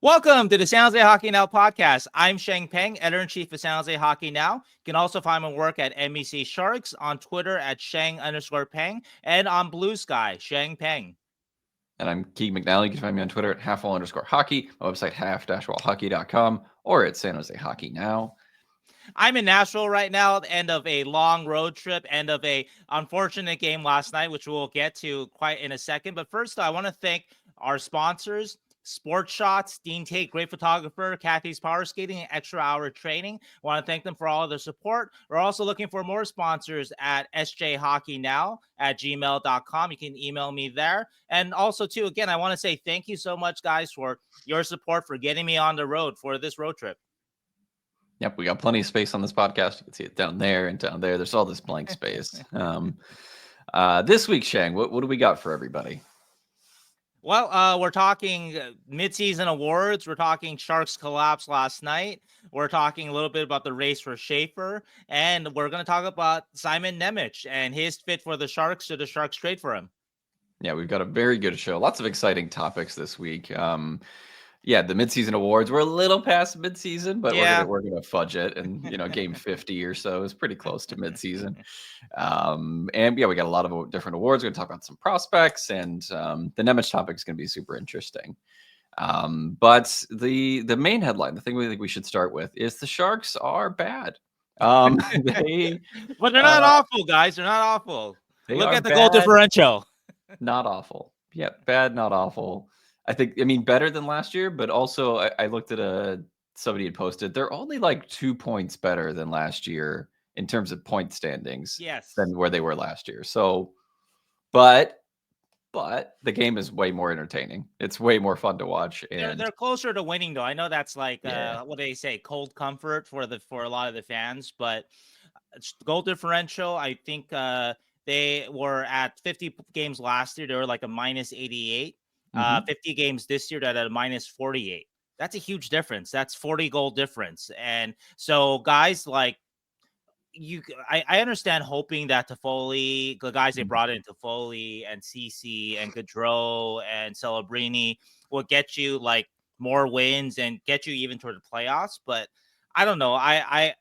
Welcome to the San Jose Hockey Now podcast. I'm Sheng Peng, editor-in-chief of San Jose Hockey Now. You can also find my work at MEC Sharks, on Twitter at Sheng_Peng, and on Blue Sky, Sheng Peng. And I'm Keegan McNally. You can find me on Twitter at halfwall_hockey, my website half-wallhockey.com, or at San Jose Hockey Now. I'm in Nashville right now at the end of a long road trip, end of a unfortunate game last night, which we'll get to quite in a second. But first, I want to thank our sponsors, Sports Shots, Dean Tate, great photographer, Kathy's Power Skating, and Extra Hour Training. I want to thank them for all of their support. We're also looking for more sponsors at sjhockeynow@gmail.com. You can email me there. And also, too, again, I want to say thank you so much, guys, for your support, for getting me on the road for this road trip. Yep, we got plenty of space on this podcast. You can see it down there and down there. There's all this blank space. This week, Sheng, what do we got for everybody? Well, we're talking mid-season awards. We're talking Sharks collapse last night. We're talking a little bit about the race for Schaefer. And we're going to talk about Simon Nemec and his fit for the Sharks. Should the Sharks trade for him? Yeah, we've got a very good show. Lots of exciting topics this week. Yeah, the midseason awards. We're a little past midseason, but we're gonna fudge it, and game 50 or so is pretty close to midseason. And yeah, we got a lot of different awards. We're gonna talk about some prospects, and the Nemec topic is gonna be super interesting. But the main headline, the thing we think we should start with, is the Sharks are bad. But they're not awful, guys. They're not awful. Look at the goal differential. Not awful. Yeah, bad, not awful. I mean, better than last year, but also I looked at somebody had posted, they're only like 2 points better than last year in terms of point standings. Yes. Than where they were last year. So, but the game is way more entertaining. It's way more fun to watch. And they're closer to winning, though. I know that's like what do they say, cold comfort for a lot of the fans, but goal differential, I think they were at 50 games last year. They were like a minus 88. 50 games this year, that at a minus 48. That's a huge difference. That's 40 goal difference. And so guys like I understand hoping that Toffoli, the guys they brought in, Toffoli and CC and Gaudreau and Celebrini, will get you like more wins and get you even toward the playoffs. But I don't know. I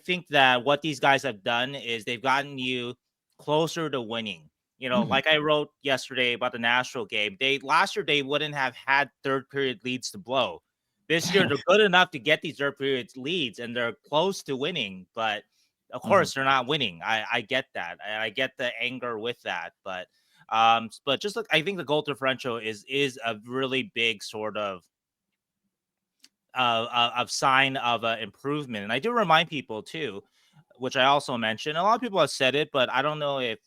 think that what these guys have done is they've gotten you closer to winning. Like I wrote yesterday about the Nashville game, last year they wouldn't have had third period leads to blow. This year they're good enough to get these third period leads and they're close to winning, but of course they're not winning. I get that. I get the anger with that, but just look, I think the goal differential is a really big sort of sign of an improvement. And I do remind people too, which I also mentioned, a lot of people have said it, but I don't know if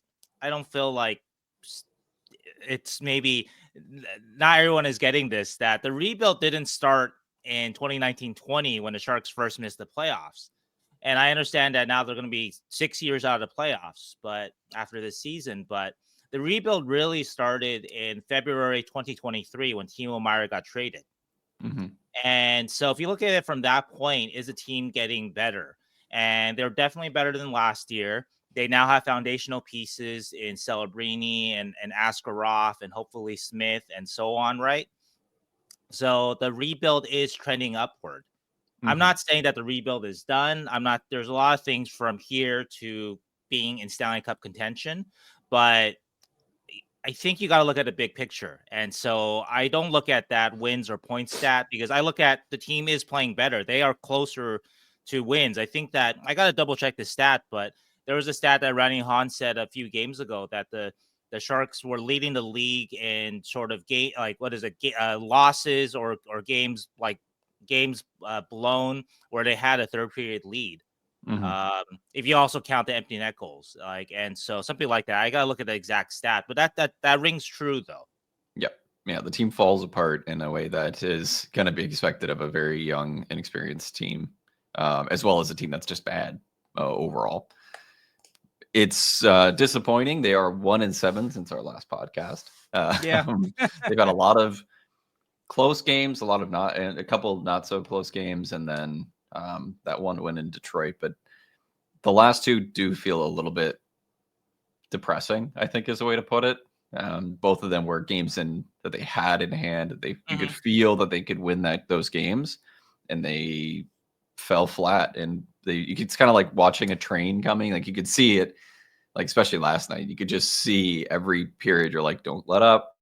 I don't feel like it's maybe not everyone is getting this, that the rebuild didn't start in 2019-20 when the Sharks first missed the playoffs. And I understand that now they're going to be 6 years out of the playoffs, but after this season, but the rebuild really started in February 2023 when Timo Meier got traded. And so if you look at it from that point, is the team getting better? And they're definitely better than last year. They now have foundational pieces in Celebrini and Askarov and hopefully Smith and so on, right? So the rebuild is trending upward. I'm not saying that the rebuild is done. There's a lot of things from here to being in Stanley Cup contention, but I think you got to look at the big picture. And so I don't look at that wins or point stat because I look at the team is playing better. They are closer to wins. I think that I got to double check the stat, but there was a stat that Randy Hahn said a few games ago that the Sharks were leading the league in sort of game, like what is it, losses or games like games blown where they had a third period lead. If you also count the empty net goals, and so something like that. I gotta look at the exact stat, but that rings true though. Yep. Yeah, the team falls apart in a way that is going to be expected of a very young, inexperienced team, as well as a team that's just bad overall. It's disappointing. They are 1-7 since our last podcast. They've had a lot of close games, a couple not so close games, and then that one win in Detroit. But the last two do feel a little bit depressing, I think is a way to put it. Both of them were games that they had in hand. You could feel that they could win those games, and they fell flat. And it's kind of like watching a train coming. Like you could see it, like especially last night. You could just see every period. You're like, don't let up.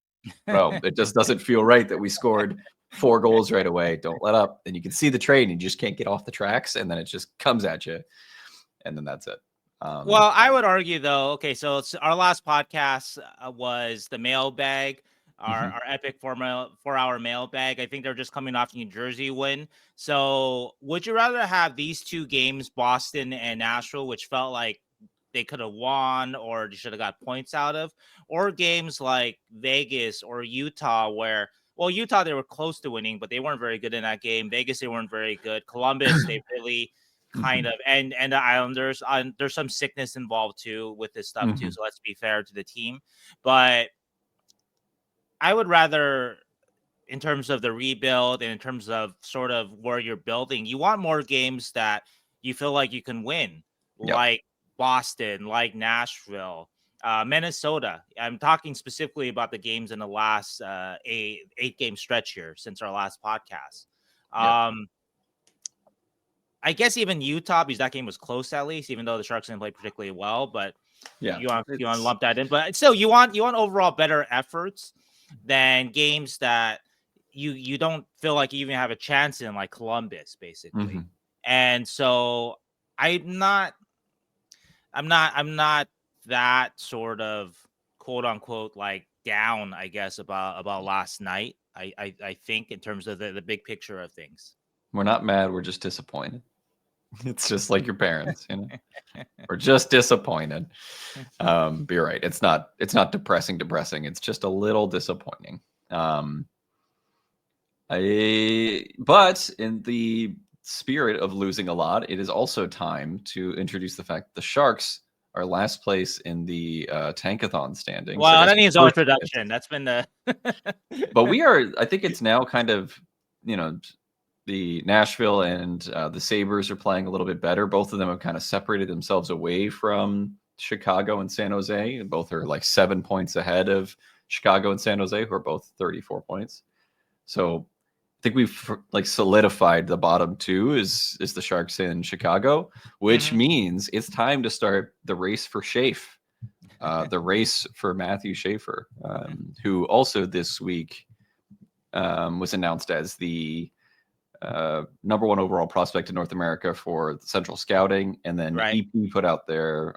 Bro, it just doesn't feel right that we scored 4 goals right away. Don't let up. And you can see the train, and you just can't get off the tracks, and then it just comes at you, and then that's it. Well, I would argue though. Okay, so our last podcast was the mailbag, our epic 4-hour mailbag. I think they're just coming off the New Jersey win. So, would you rather have these 2 games, Boston and Nashville, which felt like they could have won or they should have got points out of, or games like Vegas or Utah, where Utah they were close to winning, but they weren't very good in that game. Vegas they weren't very good. Columbus they really kind of, and the Islanders, there's some sickness involved too with this stuff too. So let's be fair to the team, but I would rather, in terms of the rebuild and in terms of sort of where you're building, you want more games that you feel like you can win, like Boston, like Nashville, Minnesota. I'm talking specifically about the games in the last 8-game stretch here since our last podcast. I guess even Utah, because that game was close at least, even though the Sharks didn't play particularly well. But you want to lump that in. But still, you want overall better efforts than games that you don't feel like you even have a chance in, like Columbus, basically. And so I'm not that sort of quote unquote like down, I guess, about last night. I think in terms of the big picture of things. We're not mad, we're just disappointed. It's just like your parents, We're just disappointed. But you're right. It's not depressing. It's just a little disappointing. But in the spirit of losing a lot, it is also time to introduce the fact the Sharks are last place in the Tankathon standings. Well, that needs no introduction. That's been the but we are, I think it's now kind of, the Nashville and the Sabres are playing a little bit better. Both of them have kind of separated themselves away from Chicago and San Jose. Both are like 7 points ahead of Chicago and San Jose, who are both 34 points. So I think we've like solidified the bottom 2 is the Sharks in Chicago, which means it's time to start the race for Schaefer, the race for Matthew Schaefer, who also this week was announced as the number 1 overall prospect in North America for Central Scouting, and then EP put out their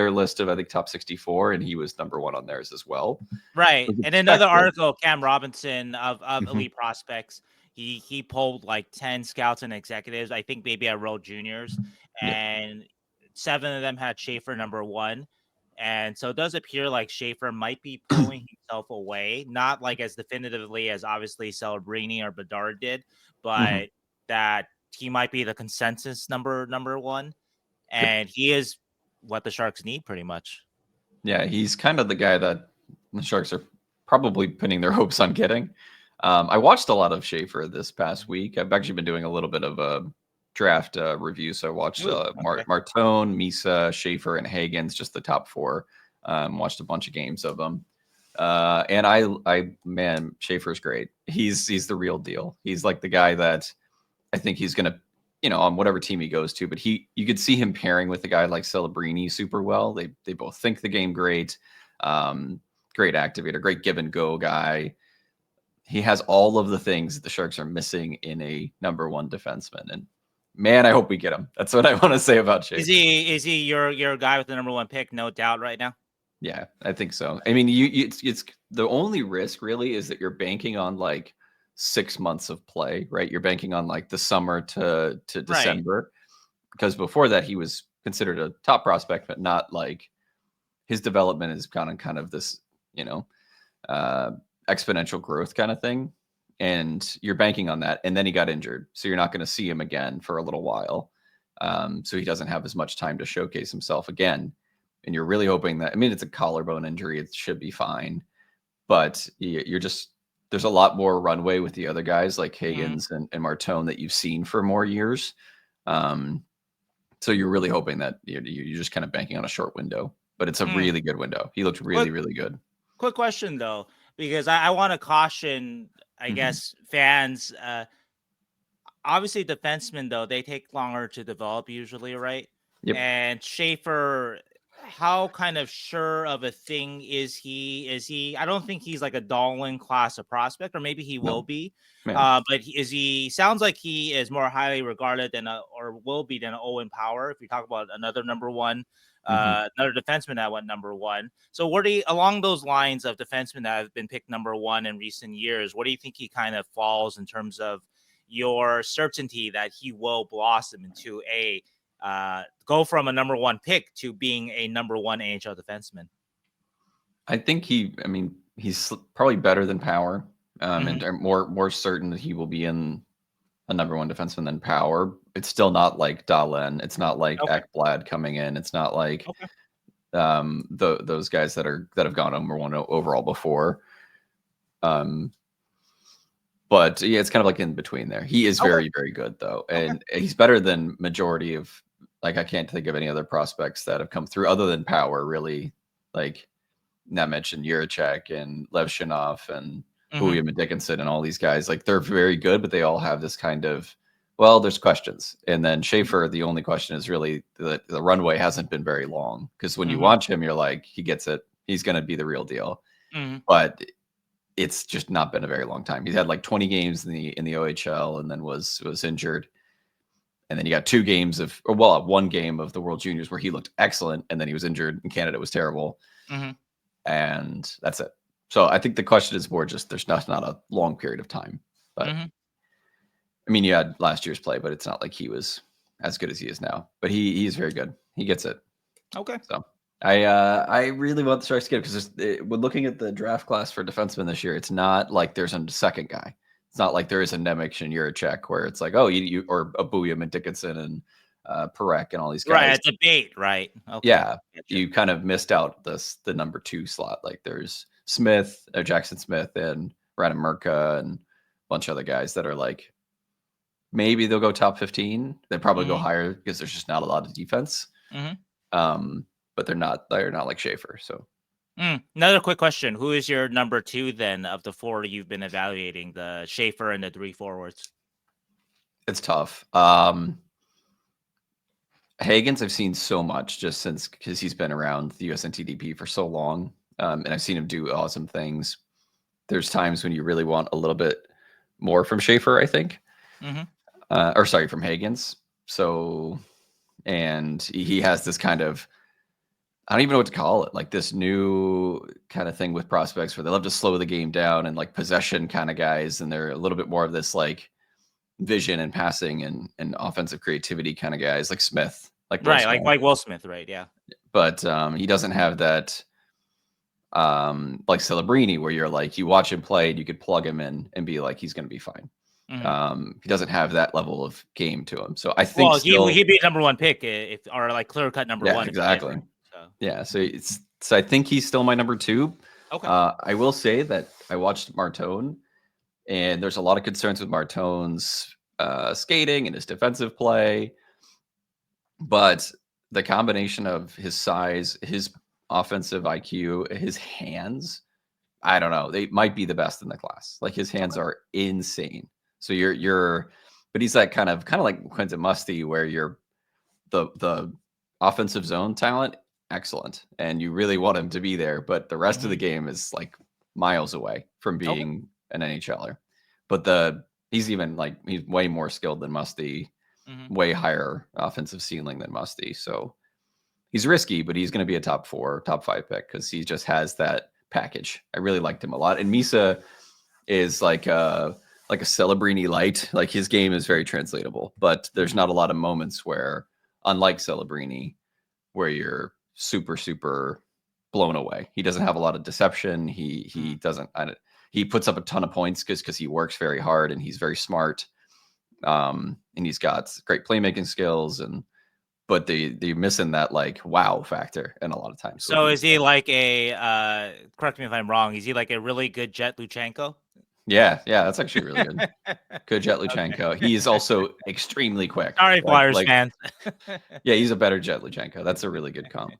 list of, I think, top 64, and he was number 1 on theirs as well. Right. And another article, Cam Robinson of Elite Prospects, he polled like 10 scouts and executives, I think maybe at World Juniors, and 7 of them had Schaefer number 1. And so it does appear like Schaefer might be pulling himself away, not like as definitively as obviously Celebrini or Bedard did, but that he might be the consensus number 1. And he is what the Sharks need pretty much. Yeah, he's kind of the guy that the Sharks are probably pinning their hopes on getting. I watched a lot of Schaefer this past week. I've actually been doing a little bit of a draft review. So I watched Martone, Misa, Schaefer, and Hagens, just the top 4. Watched a bunch of games of them. And man, Schaefer's great. He's the real deal. He's like the guy that I think he's going to, on whatever team he goes to, but you could see him pairing with a guy like Celebrini super well. They both think the game great. Great activator, great give and go guy. He has all of the things that the Sharks are missing in a number 1 defenseman. And man, I hope we get him. That's what I want to say about Schaefer. Is he your guy with the number 1 pick? No doubt right now. Yeah, I think so. I mean, it's the only risk really is that you're banking on like 6 months of play, right? You're banking on like the summer to December, because before that he was considered a top prospect, but not like his development has gone on kind of this, exponential growth kind of thing. And you're banking on that. And then he got injured. So you're not going to see him again for a little while. So he doesn't have as much time to showcase himself again. And you're really hoping that, it's a collarbone injury. It should be fine. But there's a lot more runway with the other guys like Hagens and Martone that you've seen for more years. So you're really hoping that you're just kind of banking on a short window. But it's a really good window. He looked really good. Quick question though, because I want to caution, I guess, fans. Obviously, defensemen though, they take longer to develop usually, right? Yep. And Schaefer, how kind of sure of a thing is he? Is he? I don't think he's like a Dolan class of prospect, or maybe he will No. be. Yeah. But is he? Sounds like he is more highly regarded than or will be than Owen Power. If you talk about another number one, another defenseman that went number one. So what do you, along those lines of defensemen that have been picked number one in recent years? What do you think he kind of falls in terms of your certainty that he will blossom into a go from a number one pick to being a number one AHL defenseman? I think he's probably better than Power, and more certain that he will be in a number one defenseman than Power. It's still not like Dahlin. It's not like Ekblad coming in. It's not like those guys that have gone number one overall before. But yeah, it's kind of like in between there. He is very, very good though. And he's better than majority of, like, I can't think of any other prospects that have come through other than Power, really, like Nemec and Juracek and Levshinov and William and Dickinson and all these guys. Like, they're very good, but they all have this kind of, well, there's questions. And then Schaefer, the only question is really the runway hasn't been very long, because when you watch him, you're like, he gets it. He's going to be the real deal. But it's just not been a very long time. He's had like 20 games in the OHL and then was injured. And then you got 2 games of, or well, 1 game of the World Juniors where he looked excellent, and then he was injured and Canada was terrible. And that's it. So I think the question is more just there's not a long period of time. But I mean, you had last year's play, but it's not like he was as good as he is now. But he's very good. He gets it. Okay. So I really want the Sharks to get it, because when looking at the draft class for defensemen this year, it's not like there's a second guy. It's not like there is a Nemec and Juracek where it's like, oh, you or a William and Dickinson and Parekh and all these guys. Right, a debate, right? Okay. Yeah, gotcha. You kind of missed out the number 2 slot. Like, there's Smith, Jackson Smith, and Brandon Murka, and a bunch of other guys that are like, maybe they'll go top 15. They probably go higher because there's just not a lot of defense. But they're not like Schaefer. So another quick question: who is your number 2 then of the 4 you've been evaluating, the Schaefer and the 3 forwards? It's tough. Hagens, I've seen so much just since, because he's been around the USNTDP for so long, and I've seen him do awesome things. There's times when you really want a little bit more from Schaefer, I think, or sorry, from Hagens. So, and he has this kind of, I don't even know what to call it, like this new kind of thing with prospects where they love to slow the game down and like possession kind of guys, and they're a little bit more of this like vision and passing and offensive creativity kind of guys, like Smith, like right, like Will Smith, right? Yeah, but he doesn't have that like Celebrini, where you're like, you watch him play and you could plug him in and be like, he's going to be fine. He doesn't have that level of game to him, so I think he'd be a number 1 pick if, or like clear cut number 1. Exactly. Yeah, so I think he's still my number 2. Okay. I will say that I watched Martone, and there's a lot of concerns with Martone's skating and his defensive play, but the combination of his size, his offensive IQ, his hands, I don't know, they might be the best in the class. Like, his hands are insane. So but he's like kind of like Quentin Musty, where you're the offensive zone talent, excellent, and you really want him to be there, but the rest of the game is like miles away from being an NHLer. But he's way more skilled than Musty, way higher offensive ceiling than Musty. So he's risky, but he's going to be a top 4, top 5 pick, because he just has that package. I really liked him a lot. And Misa is like a Celebrini light. Like, his game is very translatable, but there's not a lot of moments where, unlike Celebrini, where you're super, super blown away. He doesn't have a lot of deception. He doesn't. He puts up a ton of points because he works very hard and he's very smart. And he's got great playmaking skills, but they're missing that like wow factor in a lot of times. So is he like a correct me if I'm wrong, is he like a really good Jet Luchenko? Yeah, that's actually really good. Good Jet Luchenko. Okay. He is also extremely quick. Sorry, Flyers fans. Yeah, he's a better Jet Luchenko. That's a really good comp.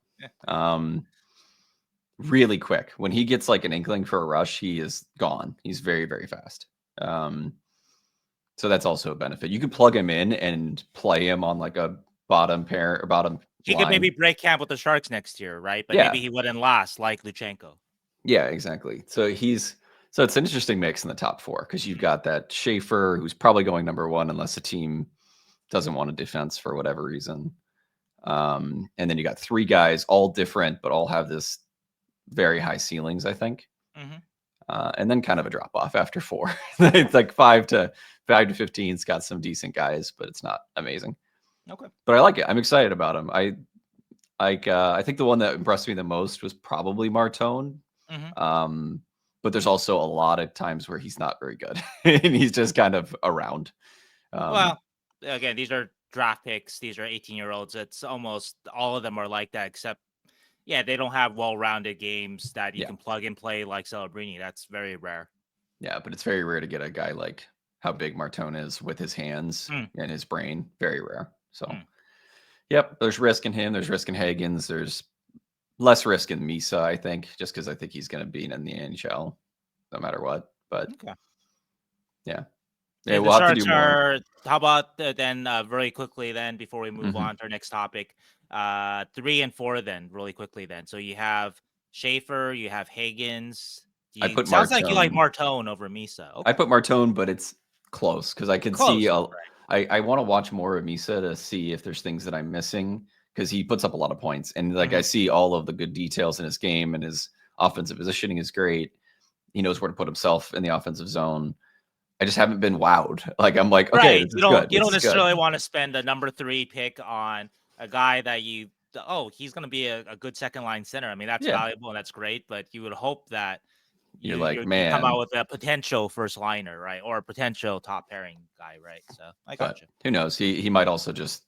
really quick. When he gets like an inkling for a rush, he is gone. He's very, very fast. So that's also a benefit. You could plug him in and play him on like a bottom pair or bottom He line. could maybe break camp with the Sharks next year, right? But Yeah. maybe he wouldn't last like Luchenko. Yeah, exactly. So it's an interesting mix in the top 4 because you've got that Schaefer who's probably going number 1 unless the team doesn't want a defense for whatever reason. And then you got 3 guys, all different, but all have this very high ceilings, I think. And then kind of a drop off after 4. It's like 5 to 15's got some decent guys, but it's not amazing. Okay. But I like it. I'm excited about him. I think the one that impressed me the most was probably Martone. But there's also a lot of times where he's not very good and he's just kind of around. Well, again, these are draft picks. These are 18-year-olds. It's almost all of them are like that, except, they don't have well-rounded games that you can plug and play like Celebrini. That's very rare. Yeah, but it's very rare to get a guy like how big Martone is with his hands and his brain. Very rare. So, yep, there's risk in him. There's risk in Hagens. There's less risk in Misa, I think, just because I think he's going to be in the NHL no matter what. But yeah, we'll have to do more. How about then very quickly then before we move on to our next topic, 3 and 4 then really quickly then. So you have Schaefer, you have Hagens. Sounds like you like Martone over Misa. Okay. I put Martone, but it's close because I can see. I want to watch more of Misa to see if there's things that I'm missing because he puts up a lot of points and like I see all of the good details in his game and his offensive positioning is great. He knows where to put himself in the offensive zone. I just haven't been wowed. Like I'm like, okay, right. You don't necessarily want to spend a number 3 pick on a guy that he's going to be a good second line center. I mean, that's valuable and that's great, but you would hope that you come out with a potential first liner, right? Or a potential top pairing guy, right? So I got you. Who knows? He might also just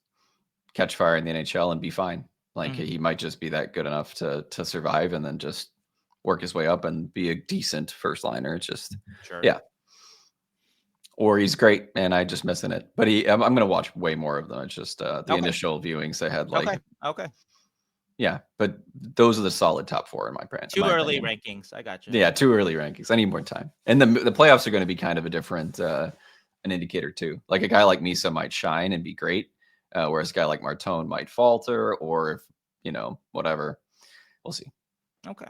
catch fire in the NHL and be fine. Like he might just be that good enough to survive and then just work his way up and be a decent first liner. It's just or he's great and I just missing it. But I'm going to watch way more of them. It's just the initial viewings I had like yeah, but those are the solid top 4 in my brand. Too early rankings. I got you. Yeah, too early rankings. I need more time. And the playoffs are going to be kind of a different an indicator too. Like a guy like Misa might shine and be great, whereas a guy like Martone might falter or if, whatever. We'll see. Okay.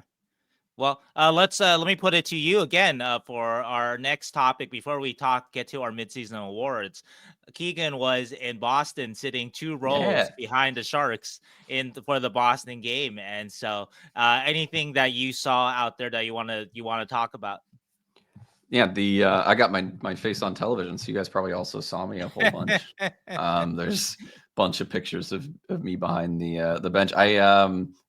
Well, let me put it to you again for our next topic before we get to our midseason awards. Keegan was in Boston, sitting 2 rows behind the Sharks for the Boston game, and so anything that you saw out there that you want to talk about? Yeah, I got my face on television, so you guys probably also saw me a whole bunch. There's bunch of pictures of me behind the bench. I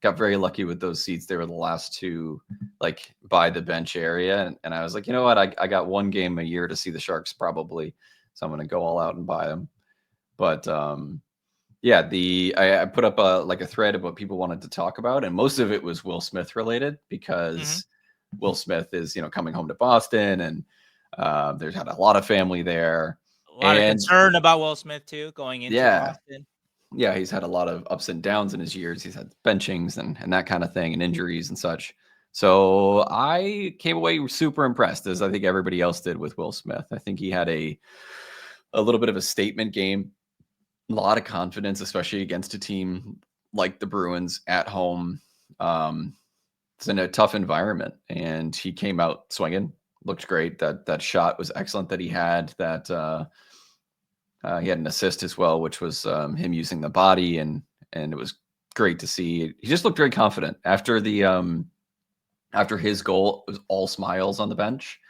got very lucky with those seats. They were the last 2 like by the bench area. And I was like, you know what? I got 1 game a year to see the Sharks probably. So I'm going to go all out and buy them. But I put up a thread of what people wanted to talk about. And most of it was Will Smith related because Will Smith is, coming home to Boston and there's had a lot of family there. A lot of concern about Will Smith too, going into Boston. Yeah, he's had a lot of ups and downs in his years. He's had benchings and that kind of thing and injuries and such. So I came away super impressed, as I think everybody else did with Will Smith. I think he had a little bit of a statement game, a lot of confidence, especially against a team like the Bruins at home. It's in a tough environment, and he came out swinging. Looked great. That shot was excellent that he had. That he had an assist as well, which was him using the body, and it was great to see. He just looked very confident after his goal. It was all smiles on the bench,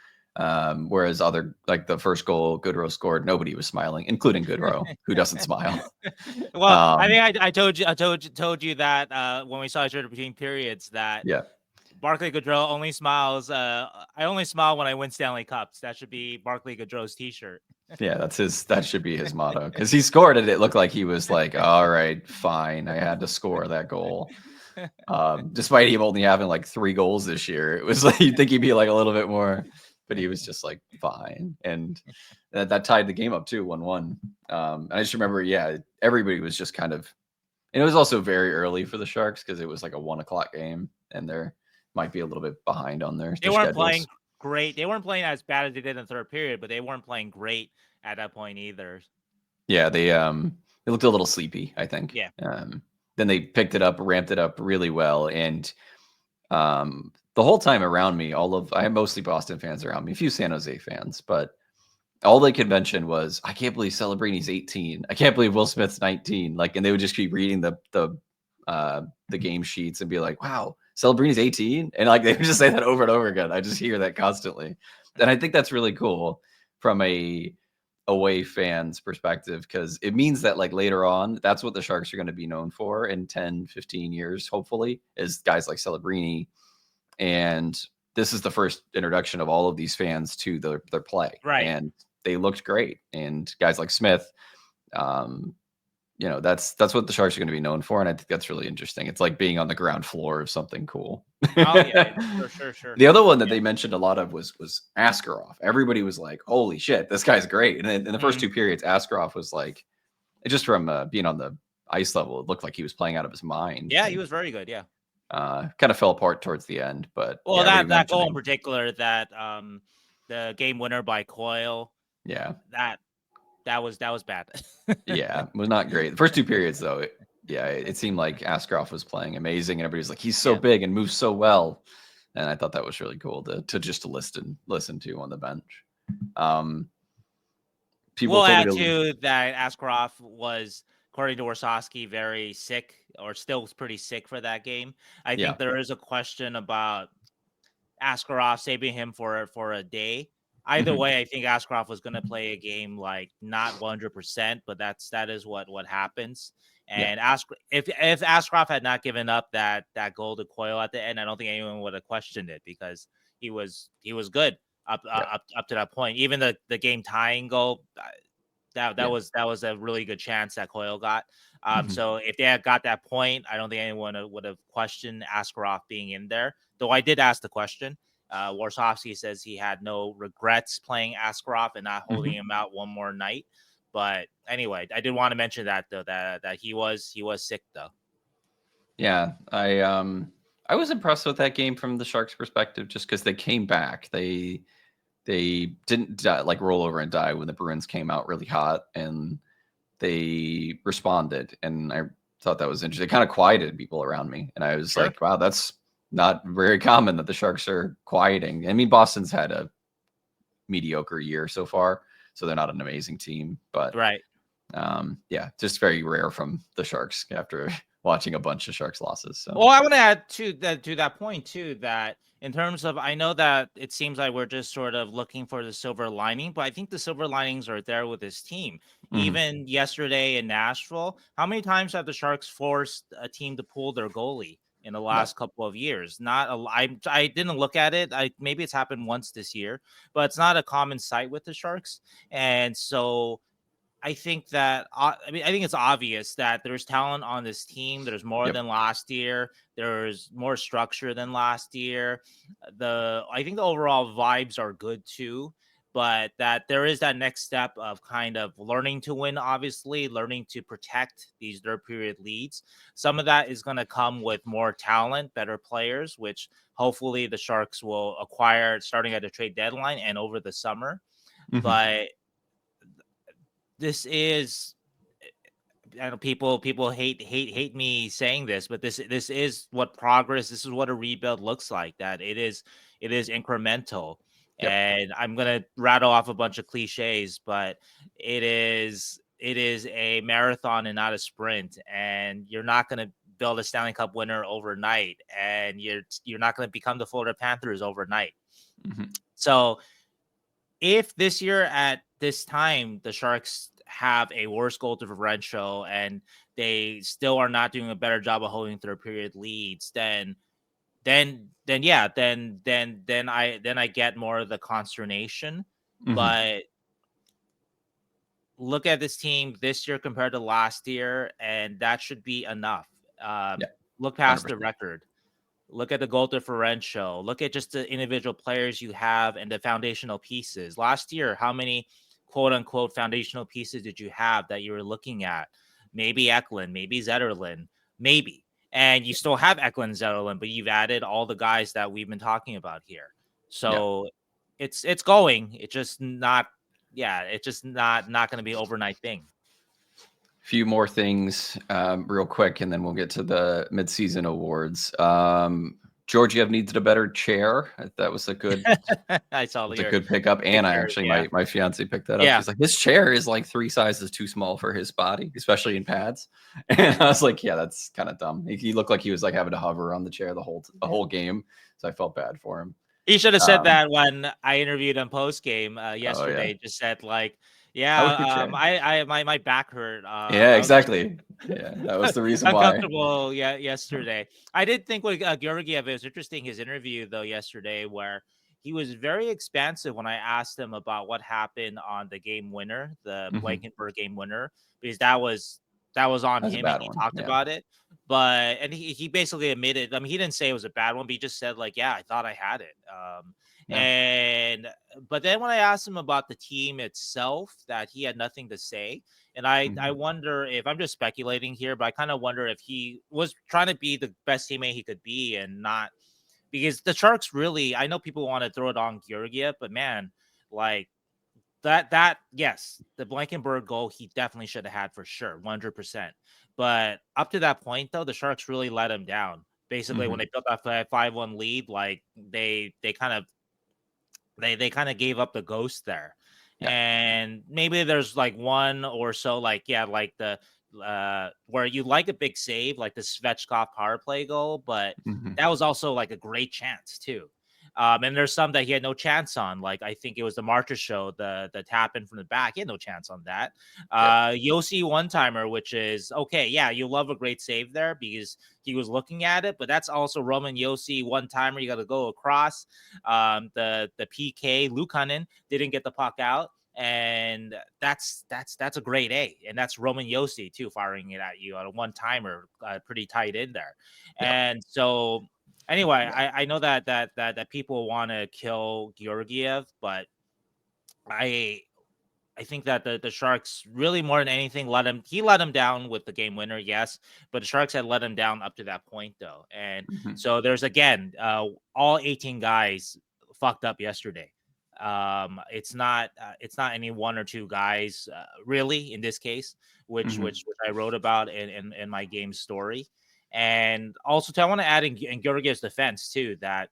whereas the first goal Goodrow scored, nobody was smiling, including Goodrow, who doesn't smile. Well, I think I told you that when we saw each other between periods that Barclay Goodrow only smiles. I only smile when I win Stanley Cups. That should be Barclay Goodrow's T-shirt. Yeah, that should be his motto, because he scored it. It looked like he was like, all right, fine, I had to score that goal. Despite him only having like 3 goals this year, it was like you'd think he'd be like a little bit more, but he was just like fine, and that tied the game up too, 1-1. And I just remember, everybody was just kind of, and it was also very early for the Sharks because it was like a 1:00 game, and they're might be a little bit behind on their weren't schedules. playing great. They weren't playing as bad as they did in the third period, but they weren't playing great at that point either. Yeah, they looked a little sleepy, I think. Yeah. Then they picked it up, ramped it up really well, and the whole time around me, I have mostly Boston fans around me, a few San Jose fans, but all they could mention was, I can't believe Celebrini 18. I can't believe Will Smith's 19. Like, and they would just keep reading the game sheets and be like, wow, Celebrini 18. And like, they would just say that over and over again. I just hear that constantly. And I think that's really cool from a away fans perspective, because it means that like later on, that's what the Sharks are going to be known for in 10, 15 years, hopefully, is guys like Celebrini. And this is the first introduction of all of these fans to their play. Right. And they looked great. And guys like Smith, that's what the Sharks are going to be known for. And I think that's really interesting. It's like being on the ground floor of something cool. Oh, yeah. Sure. The other one that they mentioned a lot of was Askarov. Everybody was like, holy shit, this guy's great. And then in the first two periods, Askarov was like, just from being on the ice level, it looked like he was playing out of his mind. Yeah, he was very good. Yeah. Kind of fell apart towards the end, but that goal in particular, that the game winner by Coyle, that was bad. Yeah, it was not great. The first two periods, though, it seemed like Askarov was playing amazing, and everybody's like, he's so big and moves so well, and I thought that was really cool to listen to on the bench. We'll add to that Askarov was, according to Warsawski, very sick, or still pretty sick for that game. I think there is a question about Askarov saving him for a day. Either way, I think Askarov was going to play a game like not 100%, but that is what happens. And if Askarov had not given up that goal to Coyle at the end, I don't think anyone would have questioned it, because he was good up to that point. Even the game tying goal, that was a really good chance that Coyle got. So if they had got that point, I don't think anyone would have questioned Askarov being in there. Though I did ask the question. Warsawski says he had no regrets playing Askarov and not holding him out one more night. But anyway, I did want to mention that, though, that he was sick, though. Yeah, I was impressed with that game from the Sharks' perspective, just because they came back. They didn't roll over and die when the Bruins came out really hot, and they responded. And I thought that was interesting. It kind of quieted people around me, and I was like, wow, that's not very common that the Sharks are quieting. I mean, Boston's had a mediocre year so far, so they're not an amazing team, but just very rare from the Sharks after watching a bunch of Sharks losses. So. Well, I want to add to that point too, that in terms of, I know that it seems like we're just sort of looking for the silver lining, but I think the silver linings are there with this team. Even yesterday in Nashville, how many times have the Sharks forced a team to pull their goalie in the last couple of years? I didn't look at it. Maybe it's happened once this year, but it's not a common sight with the Sharks. And so I think that, I think it's obvious that there's talent on this team. There's more than last year. There's more structure than last year. I think the overall vibes are good too, but that there is that next step of kind of learning to win, obviously, learning to protect these third period leads. Some of that is going to come with more talent, better players, which hopefully the Sharks will acquire starting at the trade deadline and over the summer. But this is, I know people hate me saying this, but this is what progress, this is what a rebuild looks like, that it is incremental. And I'm going to rattle off a bunch of cliches, but it is a marathon and not a sprint. And you're not going to build a Stanley Cup winner overnight, and you're not going to become the Florida Panthers overnight. So if this year at this time the Sharks have a worse goal differential and they still are not doing a better job of holding third period leads, then I get more of the consternation. But look at this team this year compared to last year, and that should be enough. Look past 100%. The record. Look at the goal differential. Look at just the individual players you have and the foundational pieces. Last year, how many quote unquote foundational pieces did you have that you were looking at? Maybe Eklund, maybe Zetterlund, maybe. and you still have Eklund and Zetterlund, but you've added all the guys that we've been talking about here. So it's going. It's just not. Yeah, it's just not going to be an overnight thing. Few more things real quick, and then we'll get to the mid-season awards. Georgiev needed a better chair. That was a good I saw a good pickup. And I actually my fiance picked that up. She's like, his chair is like 3 sizes too small for his body, especially in pads. And I was like, yeah, that's kind of dumb. He looked like he was like having to hover on the chair the whole game. So I felt bad for him. He should have said that when I interviewed him post game yesterday. Just said like, my back hurt. Yeah, exactly. Yeah, that was the reason why. Uncomfortable. Yeah, yesterday. I did think with Georgiev, it was interesting his interview though yesterday, where he was very expansive when I asked him about what happened on the game winner, the Blankenburg game winner, because that was on him and he talked about it. But and he basically admitted, I mean, he didn't say it was a bad one, but he just said like, yeah, I thought I had it. But then when I asked him about the team itself, that he had nothing to say. And I wonder if, I'm just speculating here, but I kind of wonder if he was trying to be the best teammate he could be and not, because the Sharks really, I know people want to throw it on Georgiev, but man, like yes, the Blankenburg goal, he definitely should have had for sure, 100%. But up to that point though, the Sharks really let him down. Basically, when they built that 5-1 lead, like they kind of gave up the ghost there. And maybe there's like one or so, like the where you like a big save, like the Svechkov power play goal, but that was also like a great chance too. And there's some that he had no chance on. Like I think it was the Marta show, the tap in from the back. He had no chance on that. Yossi one-timer, which is okay. Yeah, you love a great save there because he was looking at it, but that's also Roman Yossi one-timer. You got to go across. The PK, Luukkonen didn't get the puck out. And that's a great A, and that's Roman Yossi too, firing it at you on a one-timer, pretty tight in there. And so anyway, I know that people want to kill Georgiev, but I think that the Sharks really more than anything let him down with the game winner, yes, but the Sharks had let him down up to that point though. And so there's again all 18 guys fucked up yesterday. It's not any one or two guys really in this case, which I wrote about in my game story. And also I want to add in Georgiev's defense too, that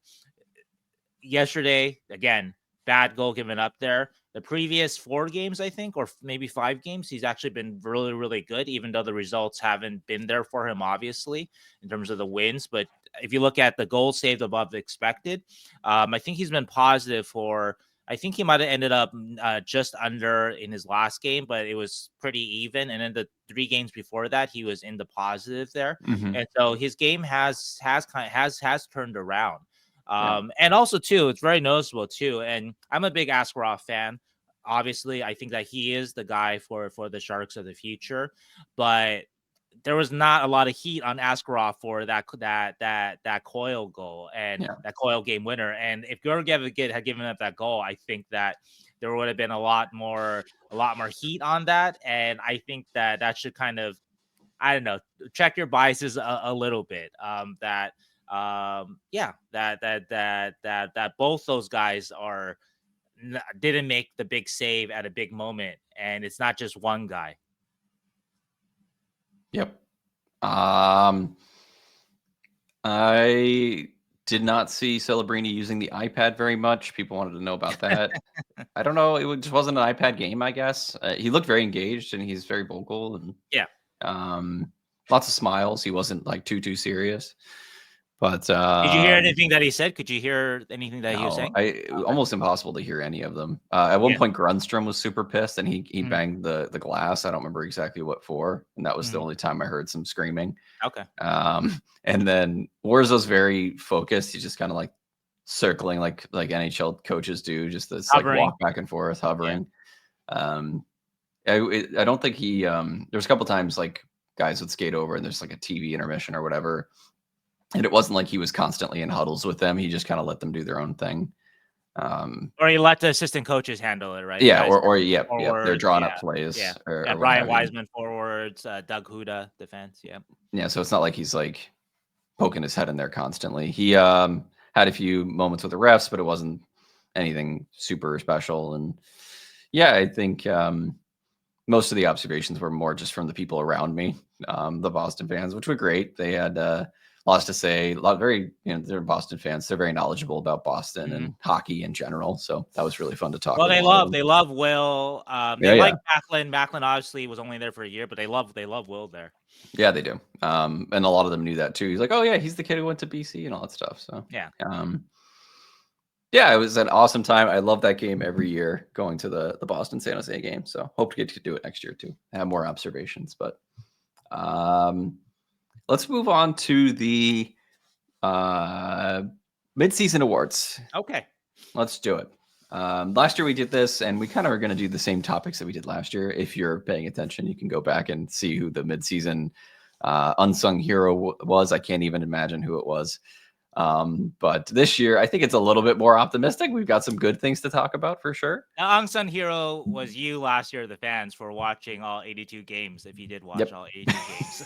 yesterday, again, bad goal given up there. The previous 4 games, I think, or maybe 5 games, he's actually been really, really good, even though the results haven't been there for him, obviously, in terms of the wins. But if you look at the goals saved above expected, I think he's been positive for, I think he might have ended up just under in his last game, but it was pretty even. And then the 3 games before that, he was in the positive there. And so his game has turned around. And also too, it's very noticeable too. And I'm a big Askarov fan. Obviously, I think that he is the guy for the Sharks of the future, but there was not a lot of heat on Askarov for that Coyle goal and that Coyle game winner. And if Georgiev had given up that goal, I think that there would have been a lot more heat on that. And I think that should kind of, I don't know, check your biases a little bit. That both those guys didn't make the big save at a big moment, and it's not just one guy. Yep. I did not see Celebrini using the iPad very much. People wanted to know about that. I don't know. It just wasn't an iPad game, I guess. He looked very engaged and he's very vocal and lots of smiles. He wasn't like too serious. But did you hear anything that he said? Could you hear anything that he was saying? Almost impossible to hear any of them. At one point, Grunstrom was super pissed and he banged the glass. I don't remember exactly what for, and that was the only time I heard some screaming. Okay. And then Warzo's very focused. He's just kind of like circling like NHL coaches do, just this hovering. Like walk back and forth, hovering. I don't think he. There's a couple times like guys would skate over and there's like a TV intermission or whatever. And it wasn't like he was constantly in huddles with them. He just kind of let them do their own thing. Or he let the assistant coaches handle it, right? Yeah, they're drawing up plays. Yeah, or Brian Wiseman forwards, Doug Huda defense. Yeah. Yeah, so it's not like he's like poking his head in there constantly. He had a few moments with the refs, but it wasn't anything super special. And yeah, I think most of the observations were more just from the people around me, the Boston fans, which were great. They had lots to say. They're Boston fans. They're very knowledgeable about Boston and hockey in general. So that was really fun to talk. Well, with they love Will. They like Macklin. Macklin obviously was only there for a year, but they love Will there. Yeah, they do. And a lot of them knew that too. He's like, oh yeah, he's the kid who went to BC and all that stuff. So yeah. Yeah, it was an awesome time. I love that game every year, going to the Boston San Jose game. So hope to get to do it next year too. Have more observations, but let's move on to the mid-season awards. Okay, let's do it. Last year we did this, and we kind of are going to do the same topics that we did last year. If you're paying attention, you can go back and see who the mid-season unsung hero was. I can't even imagine who it was. But this year, I think it's a little bit more optimistic. We've got some good things to talk about for sure. The unsung hero was you last year, the fans, for watching all 82 games. If you did watch all 82 games.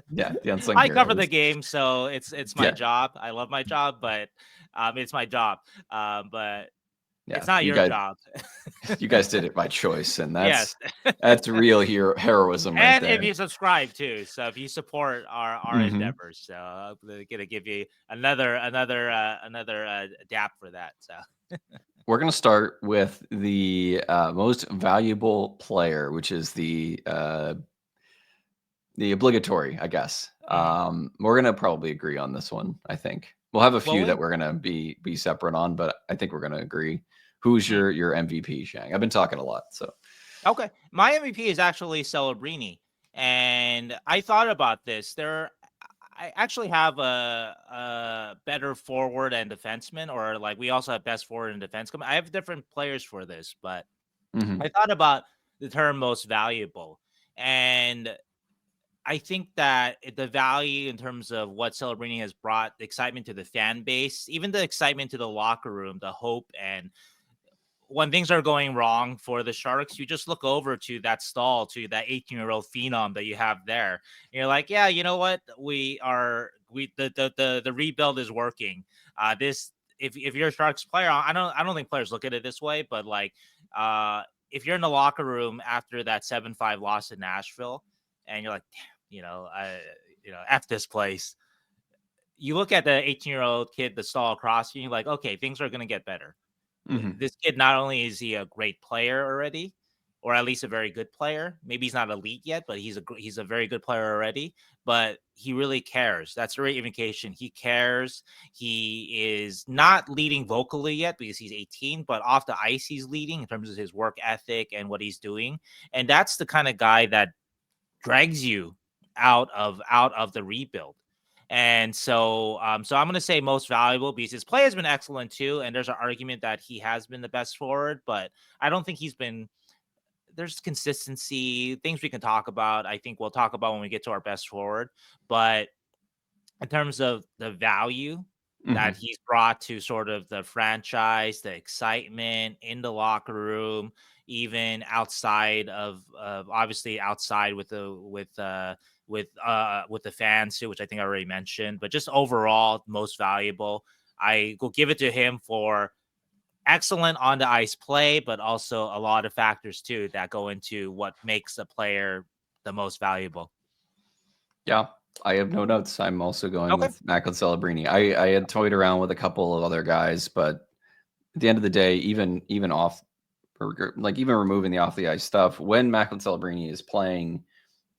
Yeah, the unsung I cover the game, so it's my job. I love my job, but it's my job. But it's not your job. You guys did it by choice, and that's real heroism right there. And if you subscribe too, so if you support our endeavors, so I'm gonna give you another dap for that. So we're gonna start with the most valuable player, which is the obligatory, I guess. We're gonna probably agree on this one. I think we'll have a few that we're gonna be separate on, but I think we're gonna agree. Who's your MVP, Sheng? I've been talking a lot, so. Okay. My MVP is actually Celebrini. And I thought about this. I actually have a better forward and defenseman, or like we also have best forward and defense. I have different players for this, but I thought about the term most valuable. And I think that the value in terms of what Celebrini has brought, the excitement to the fan base, even the excitement to the locker room, the hope, and when things are going wrong for the Sharks, you just look over to that stall, to that 18-year-old phenom that you have there. And you're like, yeah, you know what? The rebuild is working. If you're a Sharks player, I don't think players look at it this way, but like if you're in the locker room after that 7-5 loss in Nashville, and you're like, F this place. You look at the 18-year-old kid, the stall across you, and you're like, okay, things are gonna get better. This kid, not only is he a great player already, or at least a very good player. Maybe he's not elite yet, but he's a very good player already. But he really cares. That's a great indication. He cares. He is not leading vocally yet because he's 18, but off the ice he's leading in terms of his work ethic and what he's doing. And that's the kind of guy that drags you out of the rebuild. And so I'm going to say most valuable because his play has been excellent too. And there's an argument that he has been the best forward, but I don't think there's consistency, things we can talk about. I think we'll talk about when we get to our best forward. But in terms of the value that he's brought to sort of the franchise, the excitement in the locker room, even outside of obviously outside with the fans too, which I think I already mentioned, but just overall most valuable. I will give it to him for excellent on the ice play, but also a lot of factors too that go into what makes a player the most valuable. Yeah, I have no notes. I'm also going with Macklin Celebrini. I had toyed around with a couple of other guys, but at the end of the day, even off, like even removing the off the ice stuff, when Macklin Celebrini is playing,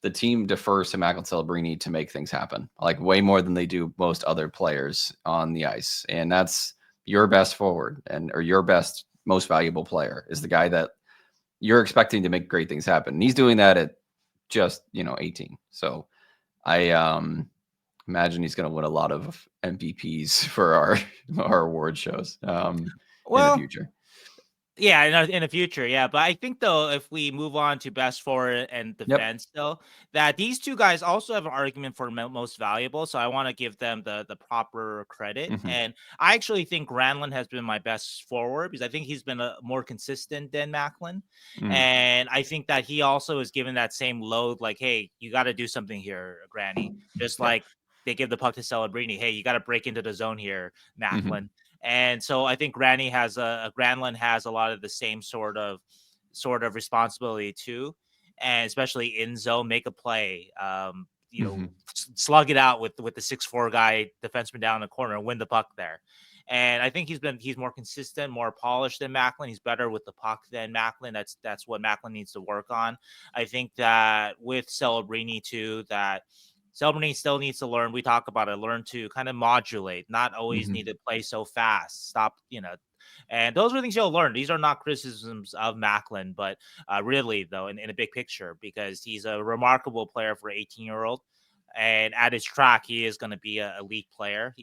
the team defers to Macklin Celebrini to make things happen, like way more than they do most other players on the ice. And that's your best forward or your best, most valuable player is the guy that you're expecting to make great things happen. And he's doing that at just, 18. So I imagine he's going to win a lot of MVPs for our award shows in the future. Yeah, in the future, yeah. But I think, though, if we move on to best forward and defense, though, that these two guys also have an argument for most valuable. So I want to give them the proper credit. And I actually think Granlund has been my best forward because I think he's been more consistent than Macklin. And I think that he also is given that same load, like, hey, you got to do something here, Granny. Just like they give the puck to Celebrini. Hey, you got to break into the zone here, Macklin. Mhm. And so I think Granlund has a lot of the same sort of responsibility too, and especially in zone, make a play. Mhm. Slug it out with the 6'4" guy defenseman down in the corner and win the puck there. And I think he's more consistent, more polished than Macklin. He's better with the puck than Macklin. That's what Macklin needs to work on. I think that with Celebrini too, that Celebrini still needs to learn. We talk about it, learn to kind of modulate, not always Mhm. need to play so fast. Stop, and those are things you'll learn. These are not criticisms of Macklin, but really, though, in a big picture, because he's a remarkable player for an 18-year-old. And at his track, he is going to be an elite player.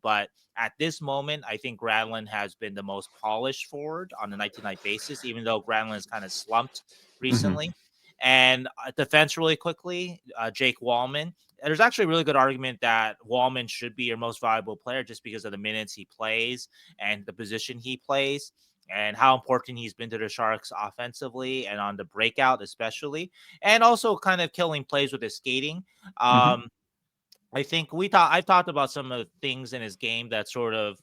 But at this moment, I think Granlund has been the most polished forward on a night-to-night basis, even though Granlund has kind of slumped Mhm. recently. And defense really quickly, Jake Wallman. There's actually a really good argument that Wallman should be your most valuable player just because of the minutes he plays and the position he plays and how important he's been to the Sharks offensively and on the breakout especially, and also kind of killing plays with his skating. Mhm. Um, I think I've talked about some of the things in his game that sort of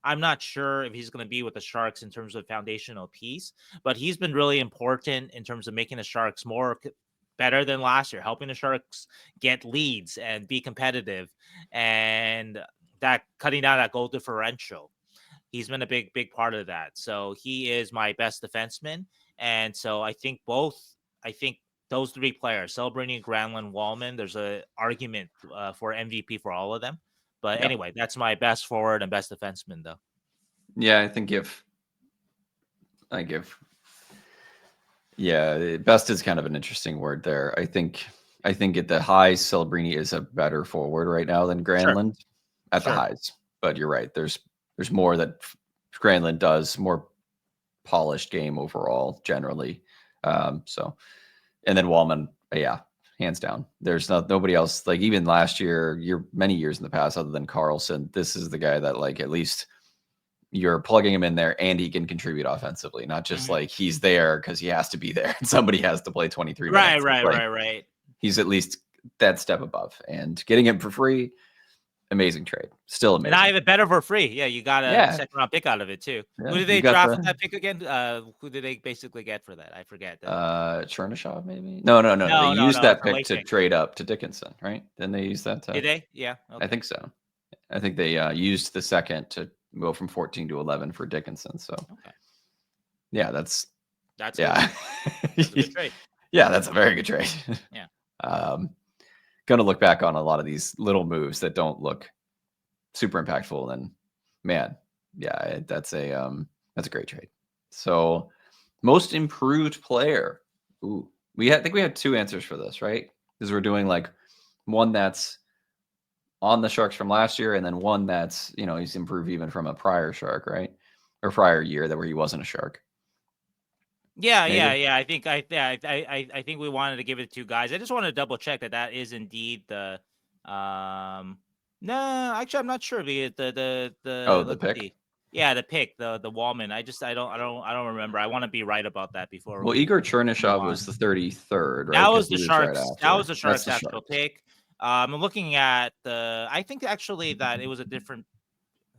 I'm not sure if he's going to be with the Sharks in terms of foundational piece, but he's been really important in terms of making the Sharks better than last year, helping the Sharks get leads and be competitive, and that cutting down that goal differential. He's been a big part of that. So he is my best defenseman, and so I think those three players, Celebrini, Granlund, Wallman, there's a argument for MVP for all of them. But Yeah. anyway, that's my best forward and best defenseman, though. Yeah, I think I give yeah, best is kind of an interesting word there. I think at the highs, Celebrini is a better forward right now than Sure, Granlund at the sure. highs. But you're right. There's more that Granlund does, more polished game overall, generally. So and then Wallman, yeah, hands down. There's nobody else. Like even last year, many years in the past, other than Carlson, this is the guy that like at least you're plugging him in there and he can contribute offensively, not just Mhm. like he's there because he has to be there and somebody has to play 23 Right, minutes. It's right, like right, right. he's at least that step above, and getting him for free, amazing trade. Still And I amazing. have it better for free. Yeah, you got a Yeah. second round pick out of it too. Who Yeah. did You they got draft with the that pick again? Who did they basically get for that? I forget. Chernyshov, maybe? No. They used No, that for pick to Lightning. trade up to Dickinson, right? Then they used that Did to, they? Yeah. I Okay. think so. I think they used the second to go from 14 to 11 for Dickinson. So Okay. yeah, That's good. yeah. That's a good trade. Yeah, that's a very good trade. Yeah. um, Gonna look back on a lot of these little moves that don't look super impactful. And man, yeah, that's a great trade. So most improved player. Ooh, I think we had two answers for this, right? Because we're doing like one that's on the Sharks from last year, and then one that's he's improved even from a prior Shark, right? Or prior year that where he wasn't a Shark. Yeah, Maybe. I think we wanted to give it to two guys. I just want to double check that is indeed the no, actually I'm not sure the Oh, the let's pick. see. Yeah, the pick, the Wallman. I don't remember. I want to be right about that before Well, we Igor move Chernyshov on. was the 33rd, right? That Because was the he was right Sharks. That was after. the That's Sharks' the actual Sharks. pick. I'm looking at I think actually that it was a different.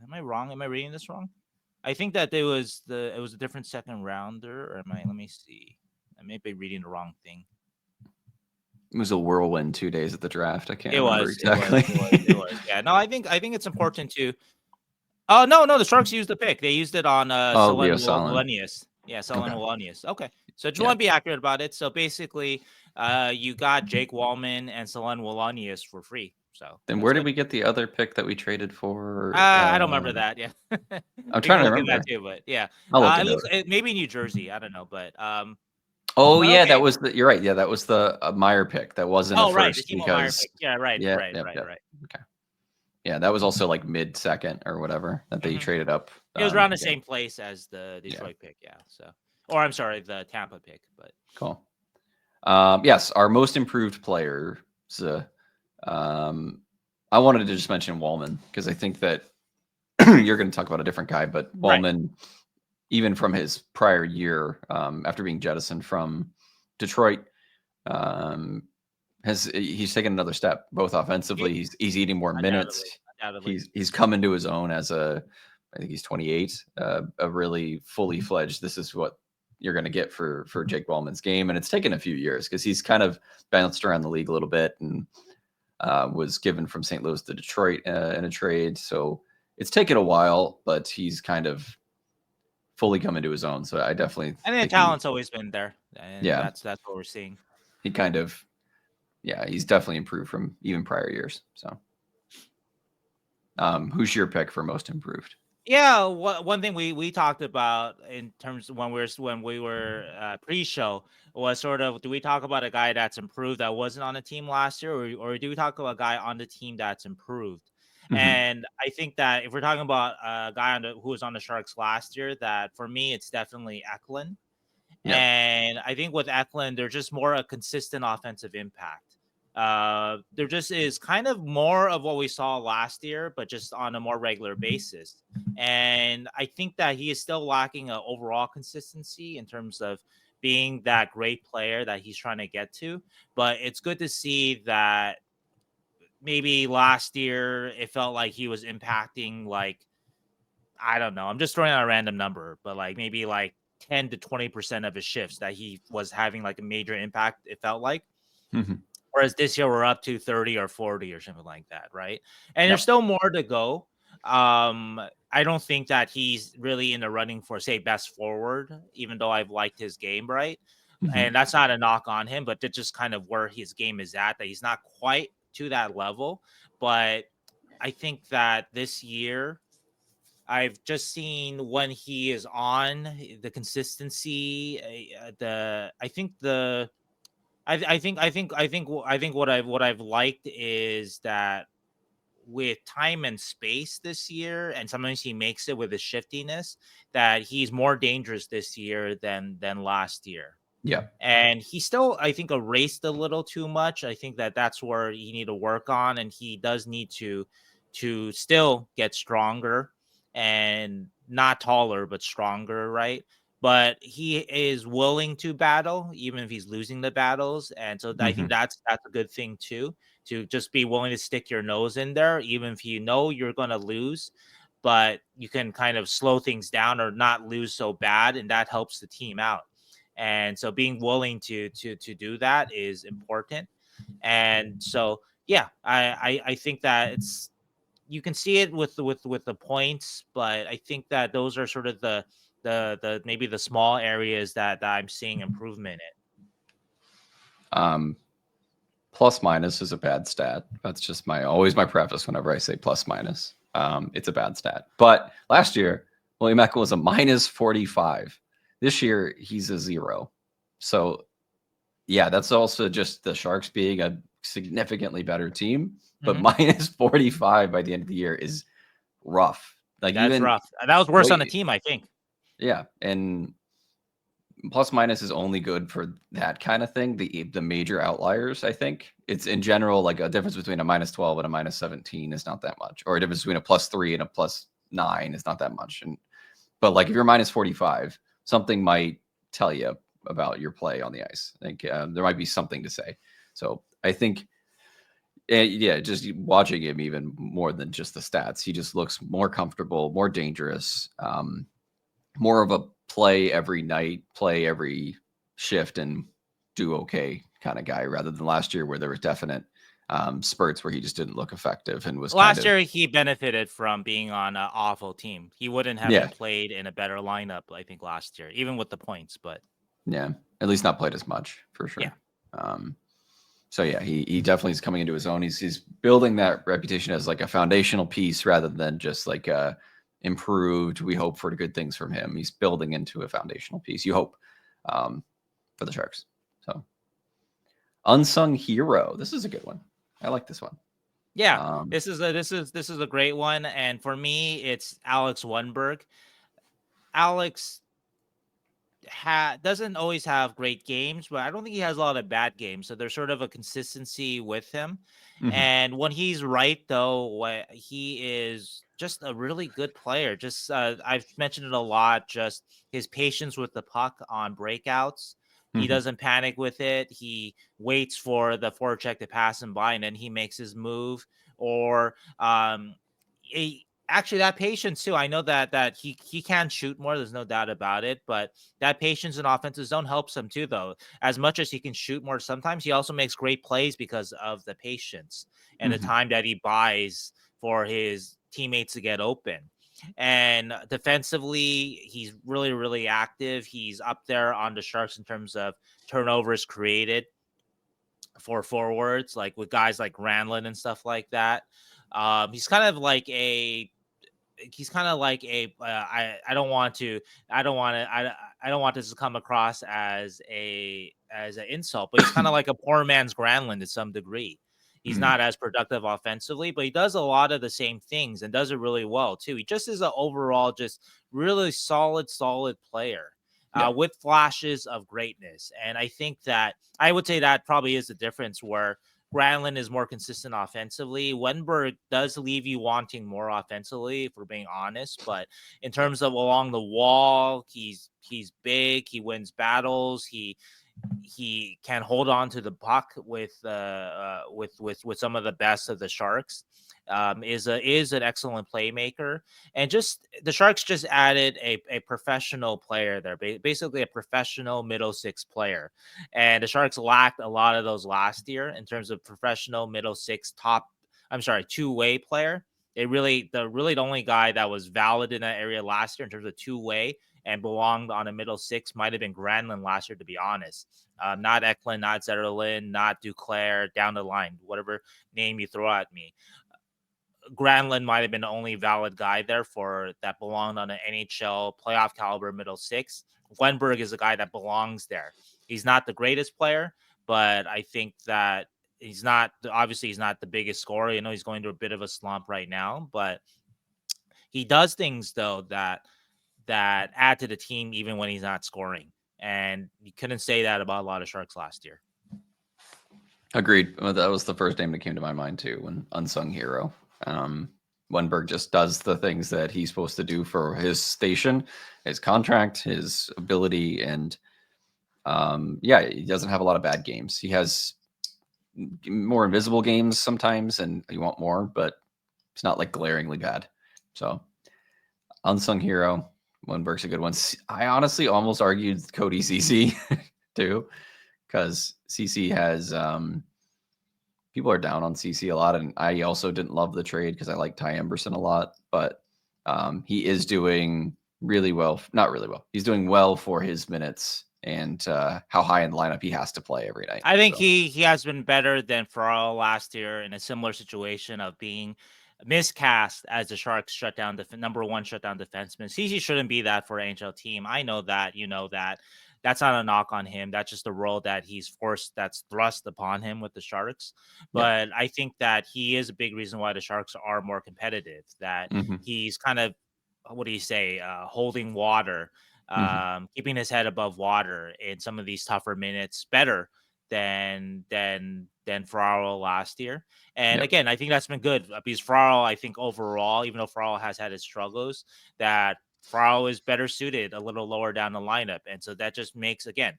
Am I wrong? Am I reading this wrong? I think that it was a different second rounder. Or am I? Let me see. I may be reading the wrong thing. It was a whirlwind 2 days at the draft. I can't It remember was. exactly. Yeah. No, I think it's important to. Oh no, the Sharks used the pick. They used it on Oh, Selen Leo Salin. Wallenius. Yeah, Selen Okay. Wallenius. Okay, so just Yeah. want to be accurate about it. So basically, you got Jake Wallman and Selen Wallenius for free. So Then that's where did good. we get the other pick that we traded for? I don't remember that. Yeah, I'm we can trying to look at that remember. too. But yeah, I'll look it into looks it. maybe New Jersey. I don't know, Oh but yeah, that okay. was you're right. Yeah, that was the Meyer pick. That wasn't a Oh right, the first Timo Meyer because pick. Yeah, right. yeah, yep, yep. Okay. Yeah, that was also like mid-second or whatever that they Hmm. traded up. It was around the Yeah. same place as the Yeah. Detroit pick. Yeah. So, or I'm sorry, the Tampa pick. But Cool. Yes, our most improved players. Um, I wanted to just mention Wallman because I think that you're going to talk about a different guy, but right. Wallman, even from his prior year, after being jettisoned from Detroit, um, he's taken another step, both offensively. He's eating more minutes. Undoubtedly. He's come into his own as I think he's 28, a really fully fledged. This is what you're going to get for Jake Ballman's game, and it's taken a few years because he's kind of bounced around the league a little bit and was given from St. Louis to Detroit in a trade. So it's taken a while, but he's kind of fully come into his own. So I definitely think the talent's always been there, and that's what we're seeing. He kind of, he's definitely improved from even prior years. So, who's your pick for most improved? Yeah, one thing we talked about in terms of when we were pre-show was sort of, do we talk about a guy that's improved that wasn't on the team last year, or do we talk about a guy on the team that's improved? Mm-hmm. And I think that if we're talking about a guy who was on the Sharks last year, that for me it's definitely Eklund. Yeah. And I think with Eklund, there's just more a consistent offensive impact. There just is kind of more of what we saw last year, but just on a more regular basis. And I think that he is still lacking an overall consistency in terms of being that great player that he's trying to get to. But it's good to see that maybe last year it felt like he was impacting, like, I don't know, I'm just throwing out a random number, but like maybe like 10 to 20% of his shifts that he was having like a major impact, it felt like. Mm-hmm. Whereas this year we're up to 30 or 40 or something like that, right? And there's still more to go. I don't think that he's really in the running for, say, best forward, even though I've liked his game, right? Mm-hmm. And that's not a knock on him, but that's just kind of where his game is at, that he's not quite to that level. But I think that this year, I've just seen when he is on, the consistency, I think what I've liked is that with time and space this year, and sometimes he makes it with his shiftiness, that he's more dangerous this year than last year. Yeah. And he still, I think, erased a little too much. I think that that's where you need to work on, and he does need to still get stronger and not taller, but stronger, right? But he is willing to battle, even if he's losing the battles. And so I think that's a good thing too, to just be willing to stick your nose in there, even if you know you're going to lose, but you can kind of slow things down or not lose so bad. And that helps the team out. And so being willing to do that is important. And so, yeah, I think that you can see it with the points, but I think that those are sort of the maybe the small areas that I'm seeing improvement in. Plus minus is a bad stat. That's just always my preface whenever I say plus minus. It's a bad stat. But last year, William Eklund was a minus 45. This year, he's a 0. So, yeah, that's also just the Sharks being a significantly better team. But minus 45 by the end of the year is rough. Like, that's rough. That was worse on the team, I think. Yeah, and plus minus is only good for that kind of thing. The major outliers, I think. It's in general, like a difference between a minus 12 and a minus 17 is not that much. Or a difference between a plus 3 and a plus 9 is not that much. But like if you're minus 45, something might tell you about your play on the ice. I think there might be something to say. So I think, just watching him even more than just the stats, he just looks more comfortable, more dangerous, more of a play every night, play every shift, and do okay kind of guy, rather than last year where there was definite spurts where he just didn't look effective and was last year he benefited from being on an awful team. He wouldn't have played in a better lineup, I think, last year, even with the points. But yeah, at least not played as much for sure. Yeah. So yeah, he definitely is coming into his own. He's building that reputation as like a foundational piece rather than just like improved. We hope for good things from him. He's building into a foundational piece. You hope for the Sharks. So unsung hero. This is a good one. I like this one. Yeah, this is a great one, and for me, it's Alex Wennberg. Alex doesn't always have great games, but I don't think he has a lot of bad games. So there's sort of a consistency with him. And when he's right, though, he is just a really good player. Just I've mentioned it a lot. Just his patience with the puck on breakouts, He doesn't panic with it. He waits for the forecheck to pass him by, and then he makes his move. Or actually, that patience too. I know that he can shoot more. There's no doubt about it. But that patience in offensive zone helps him too, though. As much as he can shoot more, sometimes he also makes great plays because of the patience and the time that he buys for his teammates to get open. And defensively, he's really, really active. He's up there on the Sharks in terms of turnovers created for forwards, like with guys like Granlund and stuff like that. He's kind of like a I don't want to I don't want to I don't want this to come across as an insult, but he's kind of like a poor man's Granlund to some degree. He's not as productive offensively, but he does a lot of the same things and does it really well too. He just is an overall just really solid player. With flashes of greatness. And I think that I would say that probably is the difference where Granlund is more consistent offensively. Wenberg does leave you wanting more offensively, if we're being honest. But in terms of along the wall, he's big. He wins battles. He can hold on to the puck with some of the best of the Sharks. Is an excellent playmaker, and just the Sharks just added a professional player there, basically a professional middle six player, and the Sharks lacked a lot of those last year in terms of professional middle six two-way player. The only guy that was valid in that area last year in terms of two-way and belonged on a middle six might have been Granlund last year, to be honest. Not Eklund, not Zetterlund, not Duclair, down the line, whatever name you throw at me. Granlund might have been the only valid guy there for that belonged on an NHL playoff caliber middle six. Wenberg is a guy that belongs there. He's not the greatest player, but I think that he's not the biggest scorer. You know, he's going through a bit of a slump right now, but he does things though that add to the team even when he's not scoring. And you couldn't say that about a lot of Sharks last year. Agreed. Well, that was the first name that came to my mind too, when unsung hero. Wenberg just does the things that he's supposed to do for his station, his contract, his ability, and he doesn't have a lot of bad games. He has more invisible games sometimes, and you want more, but it's not like glaringly bad. So, unsung hero, Wenberg's a good one. I honestly almost argued Cody Ceci too, because Ceci has people are down on Ceci a lot, and I also didn't love the trade because I like Ty Emberson a lot, but he is doing really well. Not really well. He's doing well for his minutes and how high in the lineup he has to play every night. I think he has been better than Ferraro last year in a similar situation of being miscast as the Sharks number one shutdown defenseman. Ceci shouldn't be that for an NHL team. I know that, you know that. That's not a knock on him. That's just the role that that's thrust upon him with the Sharks. But I think that he is a big reason why the Sharks are more competitive, that he's kind of, holding water, keeping his head above water in some of these tougher minutes better than Ferraro last year. And again, I think that's been good because Ferraro, I think overall, even though Ferraro has had his struggles, that Ferraro is better suited a little lower down the lineup. And so that just makes, again,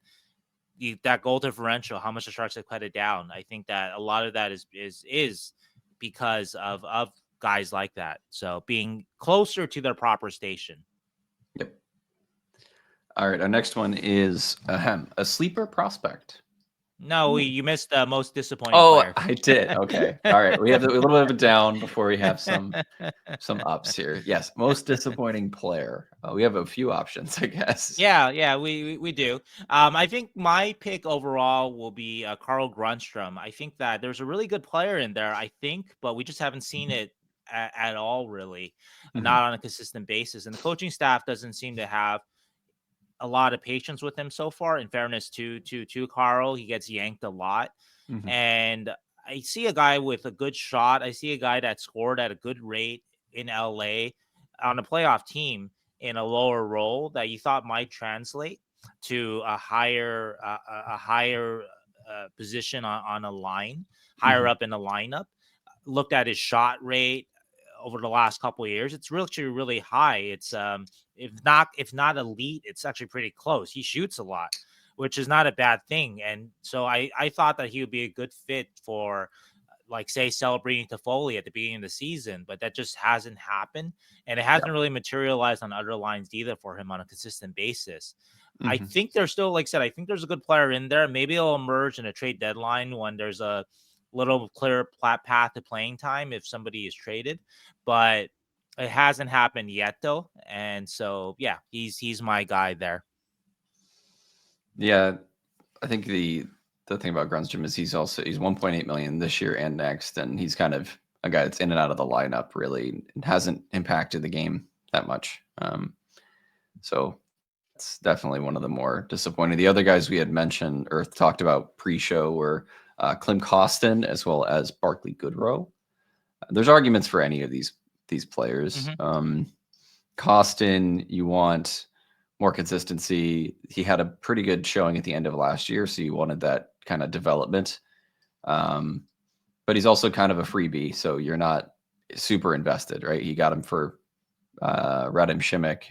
that goal differential, how much the Sharks have cut it down. I think that a lot of that is because of guys like that. So being closer to their proper station. Yep. All right. Our next one is a sleeper prospect. No, you missed the most disappointing player. I did. Okay. All right. We have a little bit of a down before we have some ups here. Yes. Most disappointing player. We have a few options, I guess. Yeah, we do. I think my pick overall will be Carl Grundstrom. I think that there's a really good player in there, but we just haven't seen it at all, really, not on a consistent basis. And the coaching staff doesn't seem to have a lot of patience with him so far. In fairness to Carl, he gets yanked a lot. And I see a guy with a good shot. I see a guy that scored at a good rate in LA on a playoff team in a lower role that you thought might translate to a higher position on a line, higher up in the lineup. Looked at his shot rate over the last couple of years. It's really high. It's if not elite, it's actually pretty close. He shoots a lot, which is not a bad thing. And so I thought that he would be a good fit for, like, say, celebrating Toffoli at the beginning of the season, but that just hasn't happened. And it hasn't really materialized on other lines either for him on a consistent basis. I think there's still, like I said, I think there's a good player in there. Maybe it'll emerge in a trade deadline when there's a little clearer path to playing time if somebody is traded, but it hasn't happened yet though. And so, yeah, he's my guy there. Yeah. I think the thing about Grundstrom is he's 1.8 million this year and next. And he's kind of a guy that's in and out of the lineup, really, and hasn't impacted the game that much. So it's definitely one of the more disappointing. The other guys we had mentioned or talked about pre-show were Klim Kostin as well as Barclay Goodrow. There's arguments for any of these players. Kostin, you want more consistency. He had a pretty good showing at the end of last year, so you wanted that kind of development. But he's also kind of a freebie, so you're not super invested, right? He got him for Radim Šimek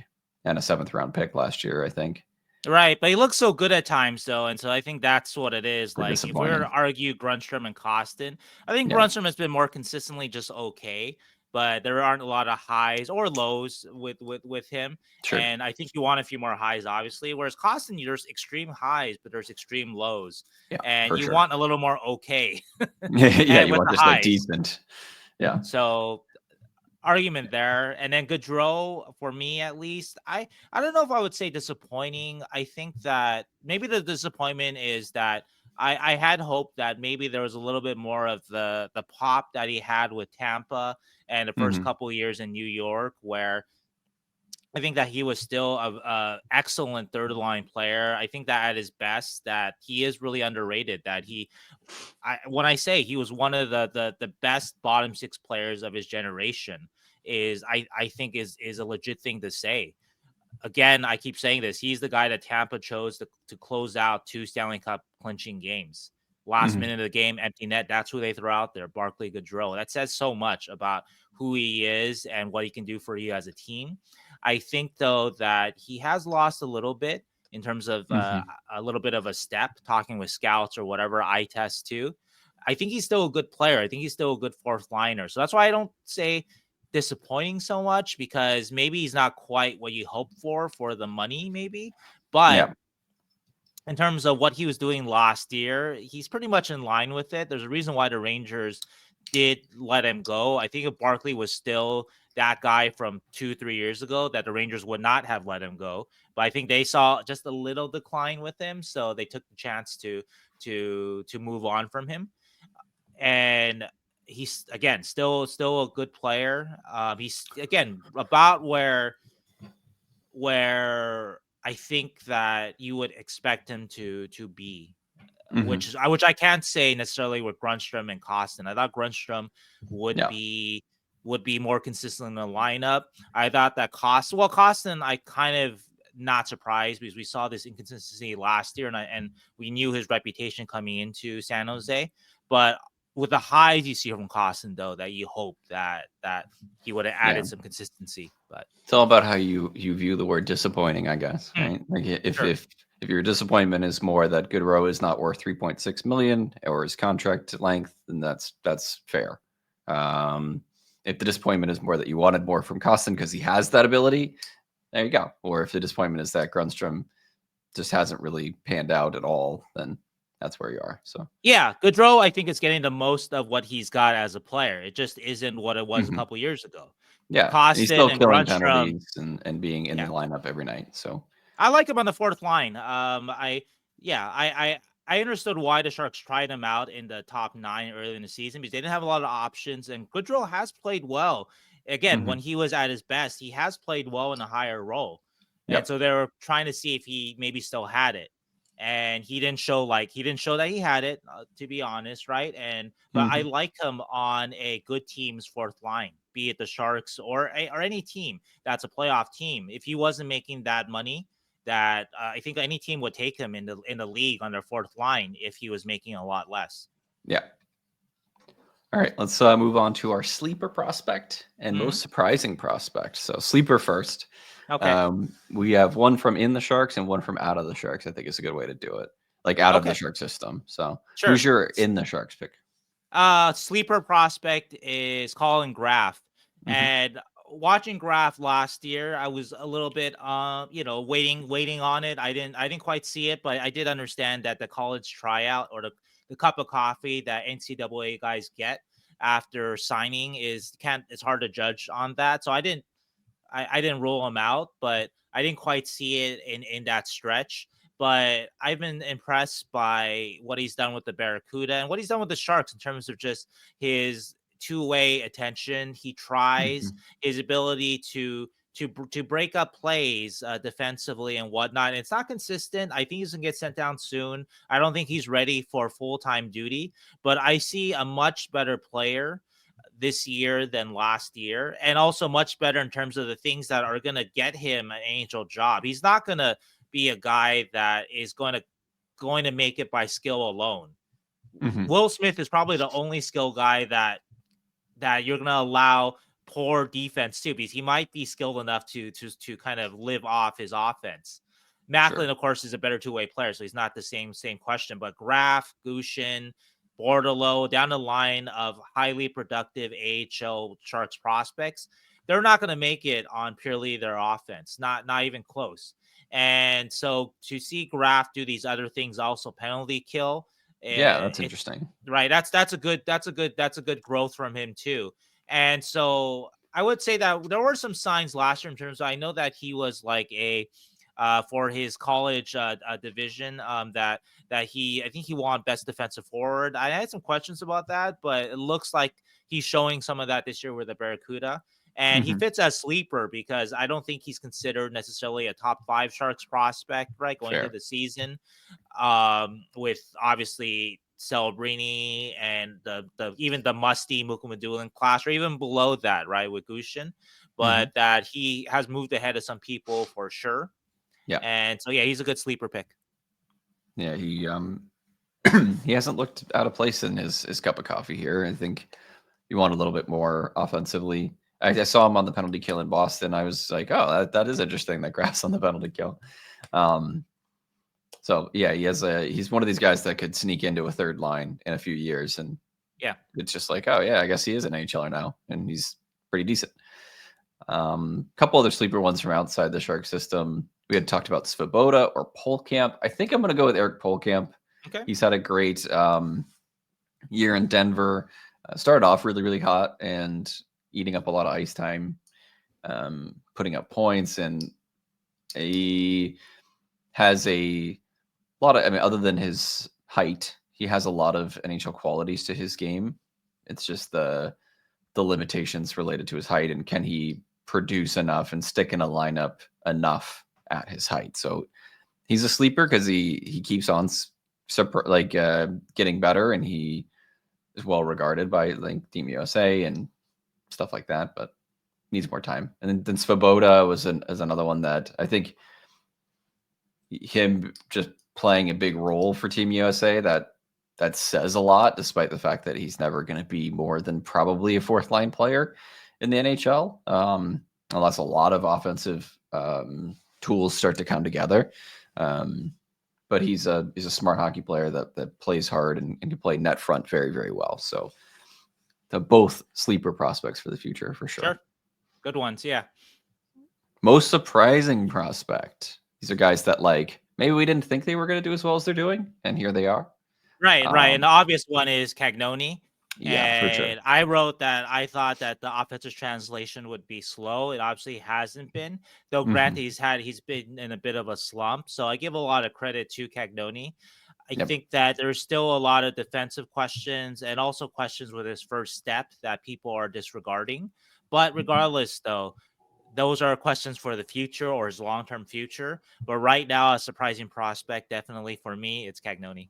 and a 7th round pick last year, I think. Right, but he looks so good at times, though, and so I think that's what it is. Like, if we were to argue Grundstrom and Kostin, I think Grundstrom has been more consistently just okay, but there aren't a lot of highs or lows with him. Sure. And I think you want a few more highs, obviously. Whereas Kostin, there's extreme highs, but there's extreme lows, and you want a little more okay. Yeah, you want just like decent. Yeah. So argument there. And then Goodrow, for me at least, I don't know if I would say disappointing. I think that maybe the disappointment is that I had hoped that maybe there was a little bit more of the pop that he had with Tampa and the first couple of years in New York, where I think that he was still a excellent third line player. I think that at his best, that he is really underrated. That when I say he was one of the best bottom 6 players of his generation, I think is a legit thing to say. Again, I keep saying this. He's the guy that Tampa chose to close out 2 Stanley Cup clinching games. Last minute of the game, empty net. That's who they throw out there, Barclay Goodrow. That says so much about who he is and what he can do for you as a team. I think, though, that he has lost a little bit in terms of a little bit of a step, talking with scouts or whatever, eye test too. I think he's still a good player. I think he's still a good 4th liner. So that's why I don't say disappointing so much, because maybe he's not quite what you hope for the money, maybe. But in terms of what he was doing last year, he's pretty much in line with it. There's a reason why the Rangers did let him go. I think if Barclay was still that guy from 2-3 years ago, that the Rangers would not have let him go. But I think they saw just a little decline with him, so they took the chance to move on from him. And he's, again, still a good player. He's, again, about where I think that you would expect him to be, which I can't say necessarily with Grundstrom and Kostin. I thought Grundstrom would be more consistent in the lineup. I thought that Kostin, I kind of not surprised, because we saw this inconsistency last year, and we knew his reputation coming into San Jose. But with the highs you see from Kostin, though, that you hope that he would have added some consistency. But it's all about how you view the word disappointing, I guess, right? Like if your disappointment is more that Goodrow is not worth 3.6 million or his contract length, then that's fair. If the disappointment is more that you wanted more from Kostin because he has that ability, there you go. Or if the disappointment is that Grundstrom just hasn't really panned out at all, then that's where you are. So yeah, Goodrow, I think, is getting the most of what he's got as a player. It just isn't what it was a couple years ago. Yeah, Kostin he's still and killing Grundstrom, penalties and being in the lineup every night. So I like him on the 4th line. I understood why the Sharks tried him out in the top 9 early in the season, because they didn't have a lot of options, and Goodrow has played well. Again, when he was at his best, he has played well in a higher role. And so they were trying to see if he maybe still had it. And he didn't show that he had it, to be honest, right? But I like him on a good team's 4th line, be it the Sharks or any team that's a playoff team. If he wasn't making that money, that I think any team would take him in the league on their 4th line if he was making a lot less. Yeah. All right, let's move on to our sleeper prospect and most surprising prospect. So sleeper first. Okay. We have one from in the Sharks and one from out of the Sharks. I think is a good way to do it. Like out of the Shark system. So who's your in the Sharks pick? Sleeper prospect is Colin Graf. And watching Graf last year, I was a little bit waiting on it. I didn't quite see it, but I did understand that the college tryout or the cup of coffee that NCAA guys get after signing it's hard to judge on that. So I didn't rule him out, but I didn't quite see it in that stretch. But I've been impressed by what he's done with the Barracuda and what he's done with the Sharks in terms of just his two-way attention. He tries his ability to break up plays defensively and whatnot. It's not consistent. I think he's gonna get sent down soon. I don't think he's ready for full-time duty, but I see a much better player this year than last year, and also much better in terms of the things that are going to get him an NHL job. He's not going to be a guy that is going to make it by skill alone. Will Smith is probably the only skill guy that you're going to allow poor defense too, because he might be skilled enough to kind of live off his offense. Macklin, of course, is a better two-way player, so he's not the same question. But Graf, Gushin, Bordeleau, down the line of highly productive AHL Sharks prospects, they're not going to make it on purely their offense, not even close. And so to see Graf do these other things, also penalty kill, that's interesting. Right, that's a good growth from him too. And so I would say that there were some signs last year in terms of, I know that he was like for his college division that I think he won best defensive forward. I had some questions about that, but it looks like he's showing some of that this year with the Barracuda. And he fits as sleeper because I don't think he's considered necessarily a top 5 Sharks prospect, right, going into the season. With obviously Celebrini and the even the musty Mukumadulin class, or even below that, right, with Gushin. But that he has moved ahead of some people for sure. Yeah. And so, he's a good sleeper pick. Yeah, he he hasn't looked out of place in his cup of coffee here. I think you want a little bit more offensively. I saw him on the penalty kill in Boston. I was like, oh, that is interesting that Graf's on the penalty kill. So yeah, he's one of these guys that could sneak into a third line in a few years, and it's just like, oh yeah, I guess he is an AHLer now, and he's pretty decent. Couple other sleeper ones from outside the Shark system. We had talked about Svoboda or Polkamp. I think I'm going to go with Eric Polkamp. Okay. He's had a great year in Denver. Started off really, really hot and eating up a lot of ice time, putting up points, and he has a lot of, other than his height, he has a lot of NHL qualities to his game. It's just the limitations related to his height, and can he produce enough and stick in a lineup enough at his height. So he's a sleeper because he keeps on getting better, and he is well regarded by like Team USA and stuff like that, but needs more time. And then Svoboda is another one that I think him just playing a big role for Team USA that says a lot, despite the fact that he's never going to be more than probably a fourth line player in the NHL, unless a lot of offensive tools start to come together. But he's a smart hockey player that plays hard and can play net front very, very well. So they're both sleeper prospects for the future for sure. Good ones, yeah. Most surprising prospect. These are guys that maybe we didn't think they were going to do as well as they're doing, and here they are. Right. And the obvious one is Cagnoni. Yeah, for sure. I wrote that I thought that the offensive translation would be slow. It obviously hasn't been, though. Granted, he's been in a bit of a slump. So I give a lot of credit to Cagnoni. I think that there's still a lot of defensive questions and also questions with his first step that people are disregarding. But regardless, though, those are questions for the future or his long-term future. But right now, a surprising prospect, definitely for me, it's Cagnoni.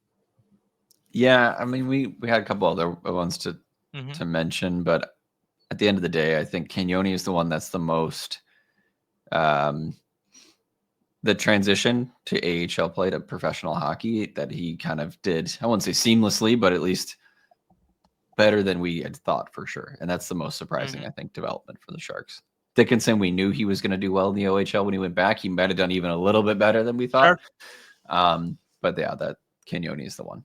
Yeah, we had a couple other ones to mention, but at the end of the day, I think Cagnoni is the one that's the most the transition to AHL play to professional hockey that he kind of did. I wouldn't say seamlessly, but at least better than we had thought for sure. And that's the most surprising, I think, development for the Sharks. Dickinson, we knew he was going to do well in the OHL when he went back. He might have done even a little bit better than we thought. Sure. But yeah, that Kenyoni is the one.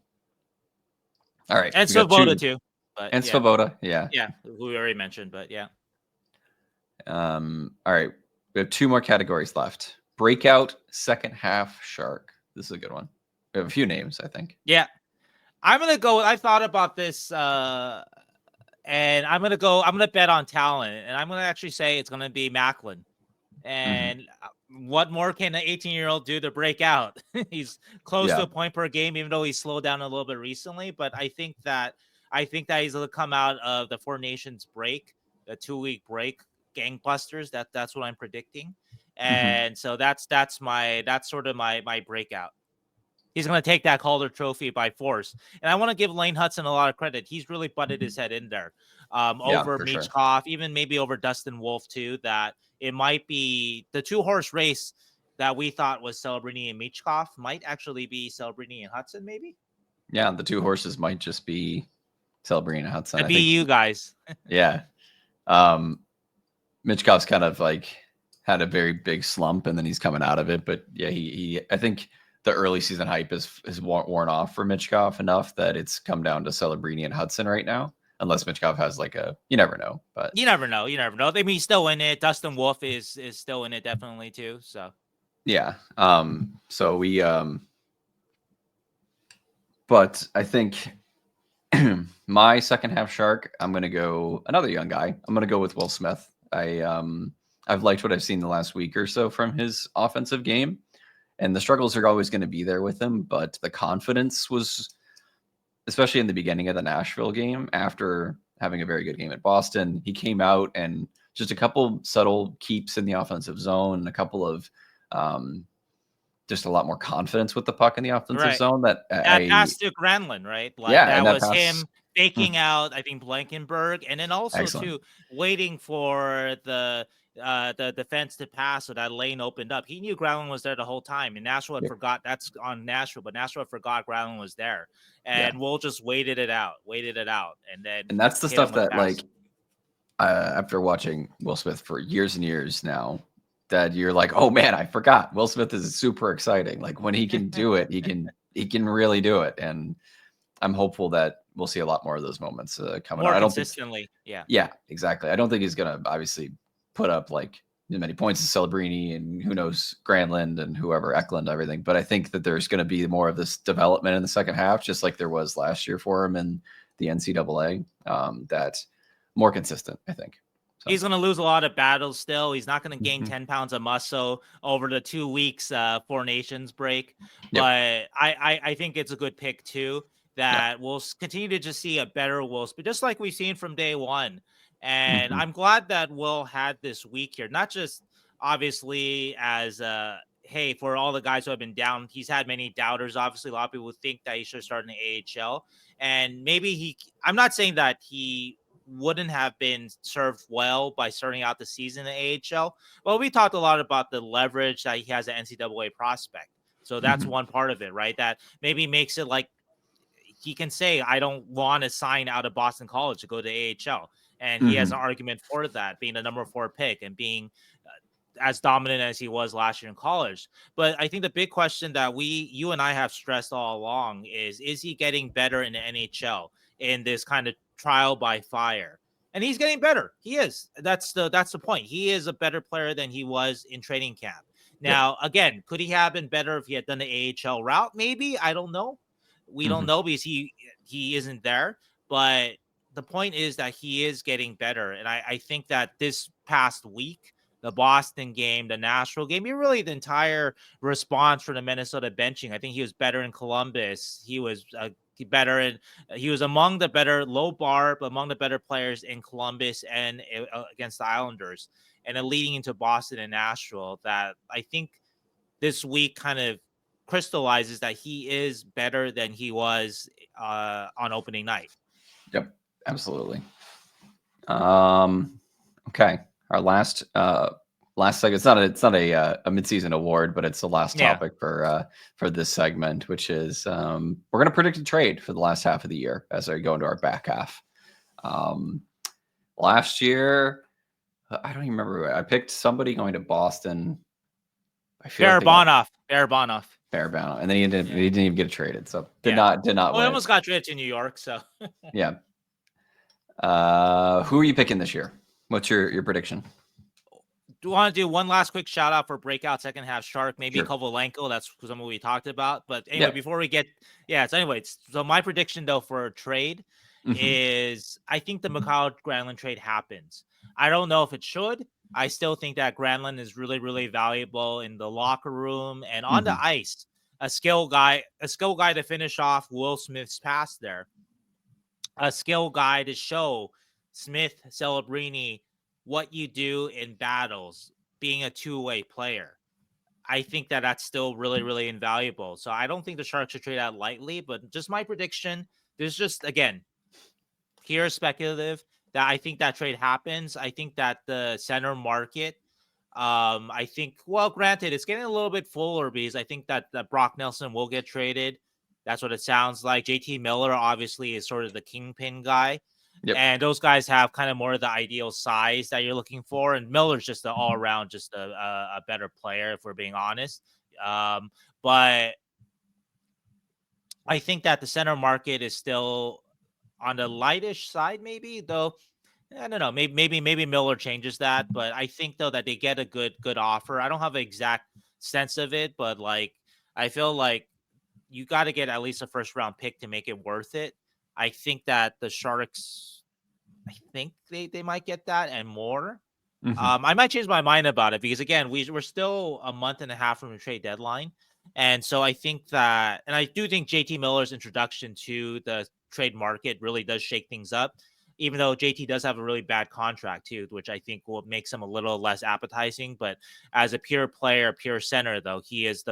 All right. And Svoboda too. But and Svoboda, yeah. Yeah, who we already mentioned, but yeah. All right. We have 2 more categories left. Breakout second half Shark. This is a good one. We have a few names, I think. Yeah. I'm going to go. I thought about this, and I'm going to bet on talent, and I'm going to actually say it's going to be Macklin. And what more can an 18-year-old do to break out? He's close to a point per game, even though he's slowed down a little bit recently. But I think that he's going to come out of the Four Nations break, the 2-week break, gangbusters. That's what I'm predicting. And so that's sort of my breakout. He's going to take that Calder Trophy by force. And I want to give Lane Hudson a lot of credit. He's really butted his head in there over Michkov, even maybe over Dustin Wolf too, that it might be the 2-horse race that we thought was Celebrini and Michkov might actually be Celebrini and Hudson, maybe? Yeah, the 2 horses might just be Celebrini and Hudson. It'd be you guys. Yeah. Michkov's kind of like had a very big slump, and then he's coming out of it. But yeah, he I think the early season hype is worn off for Michkov enough that it's come down to Celebrini and Hudson right now. Unless Michkov has you never know. But you never know. I mean, he's still in it. Dustin Wolf is still in it definitely too. So yeah. So we but I think my second half Shark, I'm gonna go another young guy. I'm gonna go with Will Smith. I've liked what I've seen the last week or so from his offensive game. And the struggles are always going to be there with him, but the confidence was, especially in the beginning of the Nashville game, after having a very good game at Boston, he came out and just a couple subtle keeps in the offensive zone, a couple of just a lot more confidence with the puck in the offensive zone. That pass to Granlund, right? That was him faking out, I think, Blankenberg, and then also too waiting for the defense to pass so that lane opened up. He knew Granlund was there the whole time, and Nashville had forgot. That's on Nashville, but Nashville forgot Granlund was there, and Will just waited it out, and that's the stuff that after watching Will Smith for years and years now, that you're like, oh man, I forgot. Will Smith is super exciting. Like when he can do it, he can really do it, and I'm hopeful that we'll see a lot more of those moments coming out. Consistently. Yeah, exactly. I don't think he's gonna obviously put up like as many points as Celebrini and who knows Granlund and whoever, Eklund, everything. But I think that there's going to be more of this development in the second half, just like there was last year for him in the NCAA. That's more consistent, I think. So. He's going to lose a lot of battles still. He's not going to gain 10 pounds of muscle over the 2 weeks Four Nations break. But I think it's a good pick too, that we'll continue to just see a better Will Smith, just like we've seen from day one. And I'm glad that Will had this week here, not just obviously as hey, for all the guys who have been down, he's had many doubters. Obviously, a lot of people think that he should start in the AHL. And maybe I'm not saying that he wouldn't have been served well by starting out the season in the AHL. Well, we talked a lot about the leverage that he has an NCAA prospect. So that's one part of it, right? That maybe makes it like he can say, I don't want to sign out of Boston College to go to the AHL. And he has an argument for that, being a number 4 pick and being as dominant as he was last year in college. But I think the big question that you and I have stressed all along is he getting better in the NHL in this kind of trial by fire? And he's getting better. He is. That's the point. He is a better player than he was in training camp. Now, again, could he have been better if he had done the AHL route? Maybe. I don't know. We don't know because he isn't there. But the point is that he is getting better. And I think that this past week, the Boston game, the Nashville game, really the entire response for the Minnesota benching, I think he was better in Columbus. He was better and he was among the better low bar, but among the better players in Columbus and against the Islanders. And then leading into Boston and Nashville, that I think this week kind of crystallizes that he is better than he was on opening night. Yep. Absolutely. Okay. Our last segment. It's not a mid-season award, but it's the last topic for this segment, which is we're going to predict a trade for the last half of the year as I go into our back half. Last year, I don't even remember. I picked somebody going to Boston. I feel Barabanov. Barabanov, and then he didn't even get traded, so did not. Well, he almost got traded to New York, so yeah. Who are you picking this year? What's your prediction? Do you want to do one last quick shout out for breakout second half Shark? Maybe Kovalenko. That's something we talked about. But anyway, before we get, so my prediction though for a trade is I think the Mikhail Granlund trade happens. I don't know if it should. I still think that Granlund is really, really valuable in the locker room and on the ice. A skill guy to finish off Will Smith's pass there. A skill guy to show Smith, Celebrini what you do in battles, being a two-way player. I think that that's still really, really invaluable. So I don't think the Sharks should trade out lightly, but just my prediction, there's just, again, here speculative, that I think that trade happens. I think that the center market, I think, well, granted, it's getting a little bit fuller because I think that Brock Nelson will get traded. That's what it sounds like. JT Miller obviously is sort of the kingpin guy. Yep. And those guys have kind of more of the ideal size that you're looking for. And Miller's just an all-around, just a better player, if we're being honest. But I think that the center market is still on the lightish side, maybe, though. I don't know. Maybe Miller changes that. But I think, though, that they get a good offer. I don't have an exact sense of it, but, like, I feel like you got to get at least a first-round pick to make it worth it. I think that the Sharks, I think they might get that and more. I might change my mind about it because, again, we're still a month and a half from the trade deadline. And so I think that, and I do think JT Miller's introduction to the trade market really does shake things up, even though JT does have a really bad contract too, which I think will make him a little less appetizing. But as a pure player, pure center, though, he is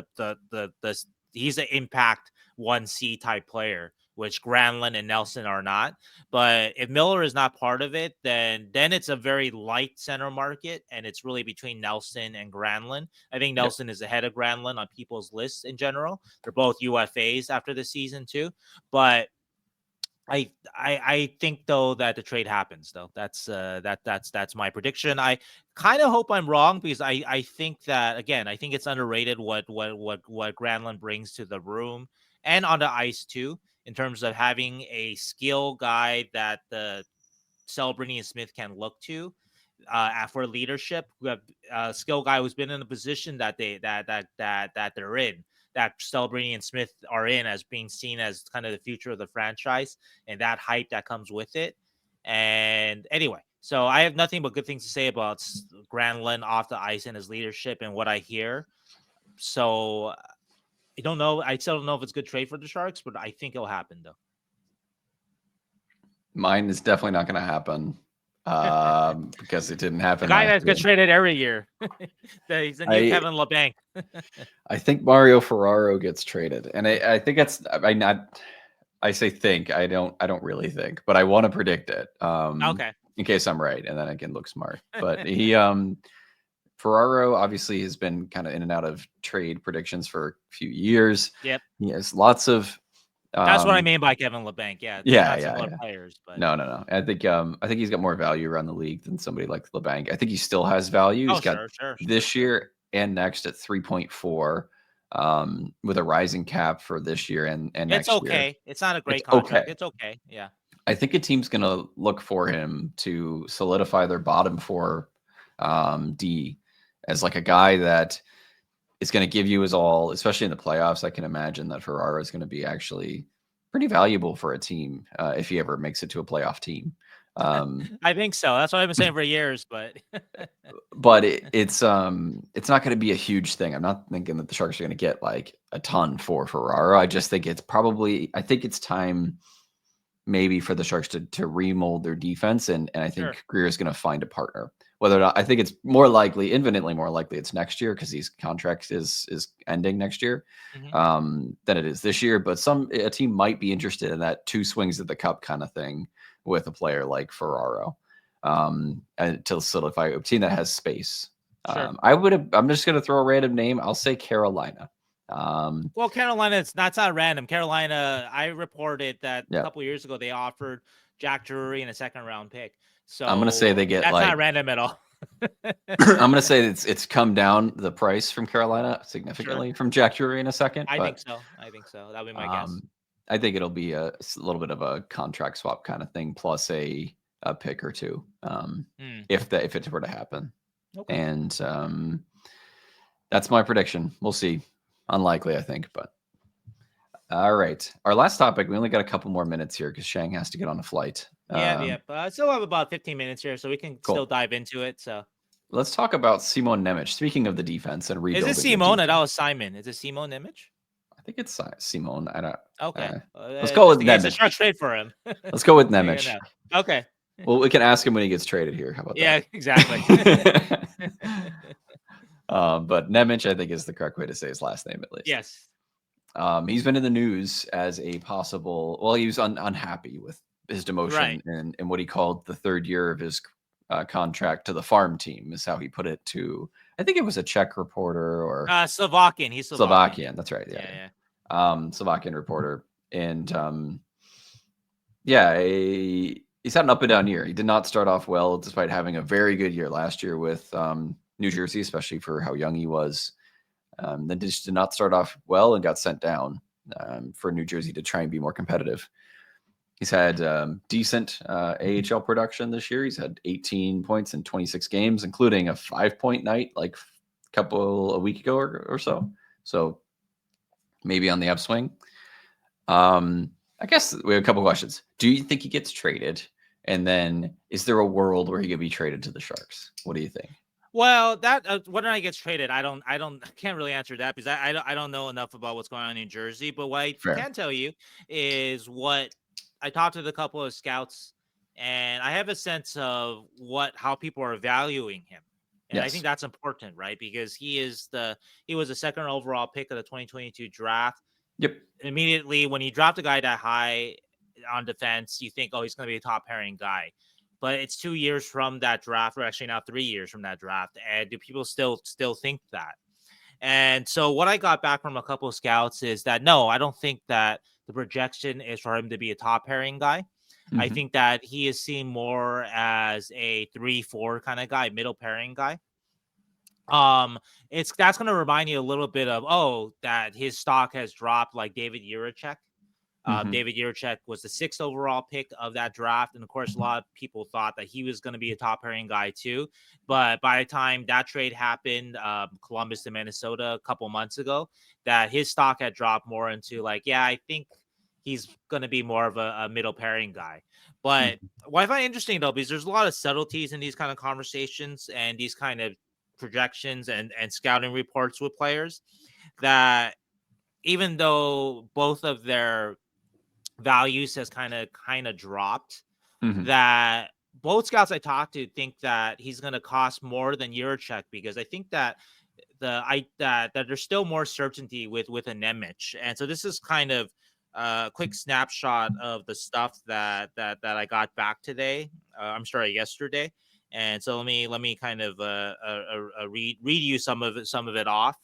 he's an impact 1C type player, which Granlund and Nelson are not. But if Miller is not part of it, then it's a very light center market, and it's really between Nelson and Granlund. I think Nelson is ahead of Granlund on people's lists in general. They're both UFAs after the season too. But I think though that the trade happens though. That's my prediction. I kind of hope I'm wrong because I think that, again, I think it's underrated what Granlund brings to the room and on the ice too, in terms of having a skill guy that the Celebrini and Smith can look to for leadership. We have a skill guy who's been in a position that they're in, that Celebrini and Smith are in, as being seen as kind of the future of the franchise and that hype that comes with it. And anyway, so I have nothing but good things to say about Granlund off the ice and his leadership and what I hear. So I don't know. I still don't know if it's a good trade for the Sharks, but I think it'll happen though. Mine is definitely not going to happen. Because it didn't happen. The guy that gets traded every year. He's a new Kevin LeBanc. I think Mario Ferraro gets traded, and I think that's. I say think. I don't really think, but I want to predict it. Okay. In case I'm right, and then I can look smart. But he Ferraro obviously has been kind of in and out of trade predictions for a few years. Yep. He has lots of. That's what I mean by Kevin LeBanc. Yeah. Players, but no. I think he's got more value around the league than somebody like LeBanc. I think he still has value. He's got this year and next at 3.4, with a rising cap for this year and next year. It's okay. It's not a great contract. Okay. It's okay. Yeah. I think a team's gonna look for him to solidify their bottom four D as like a guy that is going to give you his all, especially in the playoffs. I can imagine that Ferraro is going to be actually pretty valuable for a team if he ever makes it to a playoff team. I think so. That's what I've been saying for years, but it's not going to be a huge thing. I'm not thinking that the Sharks are going to get like a ton for Ferraro. I just think I think it's time maybe for the Sharks to remold their defense, and I think Greer is going to find a partner. Whether or not, I think it's more likely, infinitely more likely, it's next year because his contract is ending next year than it is this year. But a team might be interested in that 2 swings at the cup kind of thing with a player like Ferraro, and to solidify a team that has space. I'm just going to throw a random name. I'll say Carolina. Well, Carolina, that's not random. Carolina, I reported that a couple years ago they offered Jack Drury and a second-round pick. So I'm gonna say they get that's not random at all. I'm gonna say it's come down the price from Carolina significantly from Jack Drury in a second. I think so. That'll be my guess. I think it'll be a little bit of a contract swap kind of thing, plus a pick or two, if it were to happen. Okay. And that's my prediction. We'll see. Unlikely, I think, but all right. Our last topic. We only got a couple more minutes here because Sheng has to get on a flight. Yeah. But I still have about 15 minutes here, so we can still dive into it. So let's talk about Simon Nemec. Speaking of the defense and rebuilding. Is it Simon or that was Simon? Is it Simon Nemec? I think it's Simon. I don't. Okay. Let's go with Nemec. It's a sharp trade for him. Let's go with Nemec. Okay. Well, we can ask him when he gets traded here. How about that? Yeah, exactly. But Nemec, I think, is the correct way to say his last name, at least. Yes. He's been in the news as a possible. Well, he was unhappy with his demotion and what he called the third year of his contract to the farm team, is how he put it to. I think it was a Czech reporter or Slovakian. He's Slovakian. That's right. Yeah. Slovakian reporter, and he's had an up and down year. He did not start off well, despite having a very good year last year with New Jersey, especially for how young he was. Then just did not start off well and got sent down for New Jersey to try and be more competitive. He's had decent AHL production this year. He's had 18 points in 26 games, including a 5-point night like a week ago or so. So maybe on the upswing. I guess we have a couple questions. Do you think he gets traded? And then is there a world where he could be traded to the Sharks? What do you think? Well, that whether I gets traded, I can't really answer that because I don't know enough about what's going on in Jersey. But what I can tell you is what I talked to a couple of scouts, and I have a sense of how people are valuing him. And I think that's important, right? Because he was a second overall pick of the 2022 draft. Yep. Immediately when you draft a guy that high on defense, you think, oh, he's going to be a top pairing guy. But it's 2 years from that draft, or actually now 3 years from that draft. And do people still think that? And so what I got back from a couple of scouts is that, no, I don't think that the projection is for him to be a top pairing guy. Mm-hmm. I think that he is seen more as a 3-4 kind of guy, middle pairing guy. That's going to remind you a little bit of, that his stock has dropped like David Jiricek. David Jiricek was the 6th overall pick of that draft. And of course, a lot of people thought that he was going to be a top pairing guy too. But by the time that trade happened, Columbus to Minnesota a couple months ago, that his stock had dropped more into I think he's going to be more of a middle pairing guy. But what I find interesting though, because there's a lot of subtleties in these kind of conversations and these kind of projections and scouting reports with players, that even though both of their values has kind of dropped, that both scouts I talked to think that he's going to cost more than Jiricek, because I think that that there's still more certainty with a Nemec. And so this is kind of a quick snapshot of the stuff that I got back today. Yesterday. And so let me kind of read you some of it off.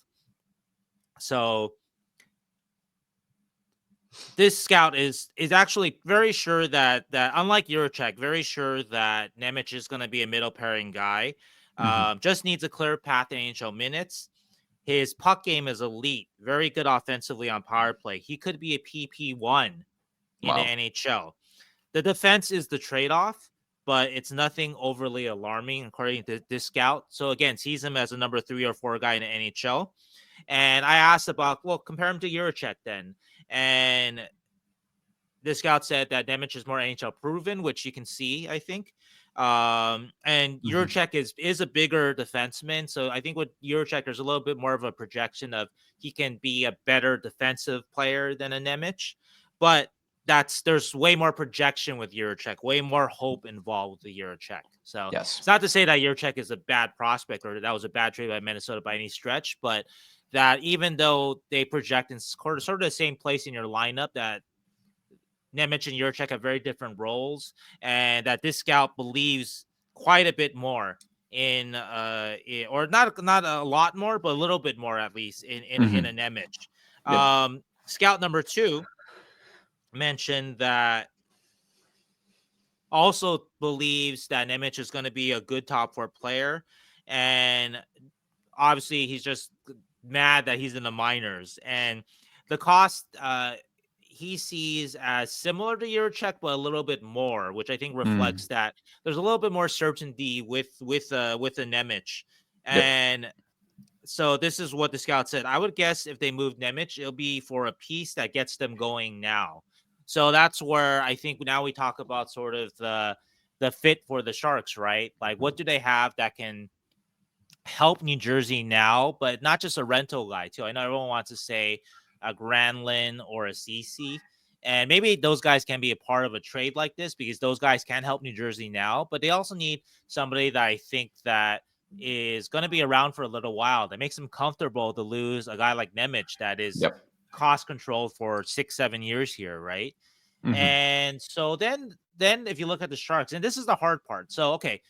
So this scout is actually very sure that unlike Jiricek, very sure that Nemec is going to be a middle pairing guy. Just needs a clear path to NHL minutes. His puck game is elite, very good offensively on power play. He could be a PP1 in the NHL. The defense is the trade-off, but it's nothing overly alarming according to this scout. So again, sees him as a number 3 or 4 guy in the NHL. And I asked about, compare him to Jiricek then. And the scout said that Nemec is more NHL proven, which you can see, I think. And Jiricek is a bigger defenseman. So I think with Jiricek, there's a little bit more of a projection of he can be a better defensive player than a Nemec. But there's way more projection with Jiricek, way more hope involved with the Jiricek. So it's not to say that Jiricek is a bad prospect or that was a bad trade by Minnesota by any stretch, but that even though they project in sort of the same place in your lineup, that Nemec and Jiricek have very different roles, and that this scout believes quite a bit more in or not a lot more, but a little bit more at least in a Nemec. Scout number 2 mentioned that also believes that Nemec is going to be a good top 4 player. And obviously he's just mad that he's in the minors. And the cost he sees as similar to Juracek, but a little bit more, which I think reflects that there's a little bit more certainty with the Nemec. And so this is what the scout said. I would guess if they move Nemec, it'll be for a piece that gets them going now. So that's where I think now we talk about sort of the fit for the Sharks, right? Like, what do they have that can help New Jersey now, but not just a rental guy too. I know everyone wants to say a Granlund or a CC, and maybe those guys can be a part of a trade like this because those guys can help New Jersey now, but they also need somebody that I think that is going to be around for a little while. That makes them comfortable to lose a guy like Nemec that is cost controlled for 6-7 years here, right? And so then if you look at the Sharks, and this is the hard part. So okay,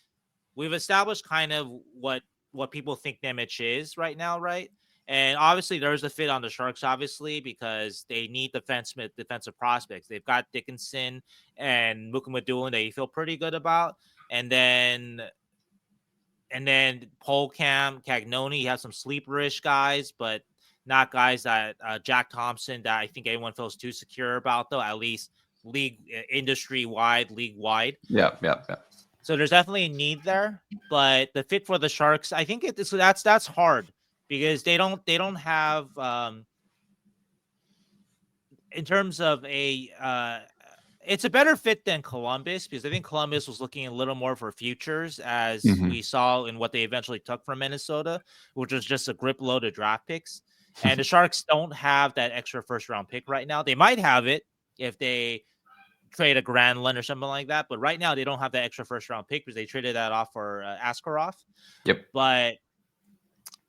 we've established kind of what people think Nemec is right now, right? And obviously there's a fit on the Sharks, obviously, because they need defensive prospects. They've got Dickinson and Mukamadulin they feel pretty good about. And then Polcam, Cagnoni, you have some sleeperish guys, but not guys that Jack Thompson that I think everyone feels too secure about, though, at least league wide. Yeah. So there's definitely a need there, but the fit for the Sharks, I think that's hard because they don't have in terms of it's a better fit than Columbus because I think Columbus was looking a little more for futures as we saw in what they eventually took from Minnesota, which was just a grip load of draft picks. And the Sharks don't have that extra first round pick right now. They might have it if they trade a Granlund or something like that, but right now they don't have that extra first round pick because they traded that off for Askarov. But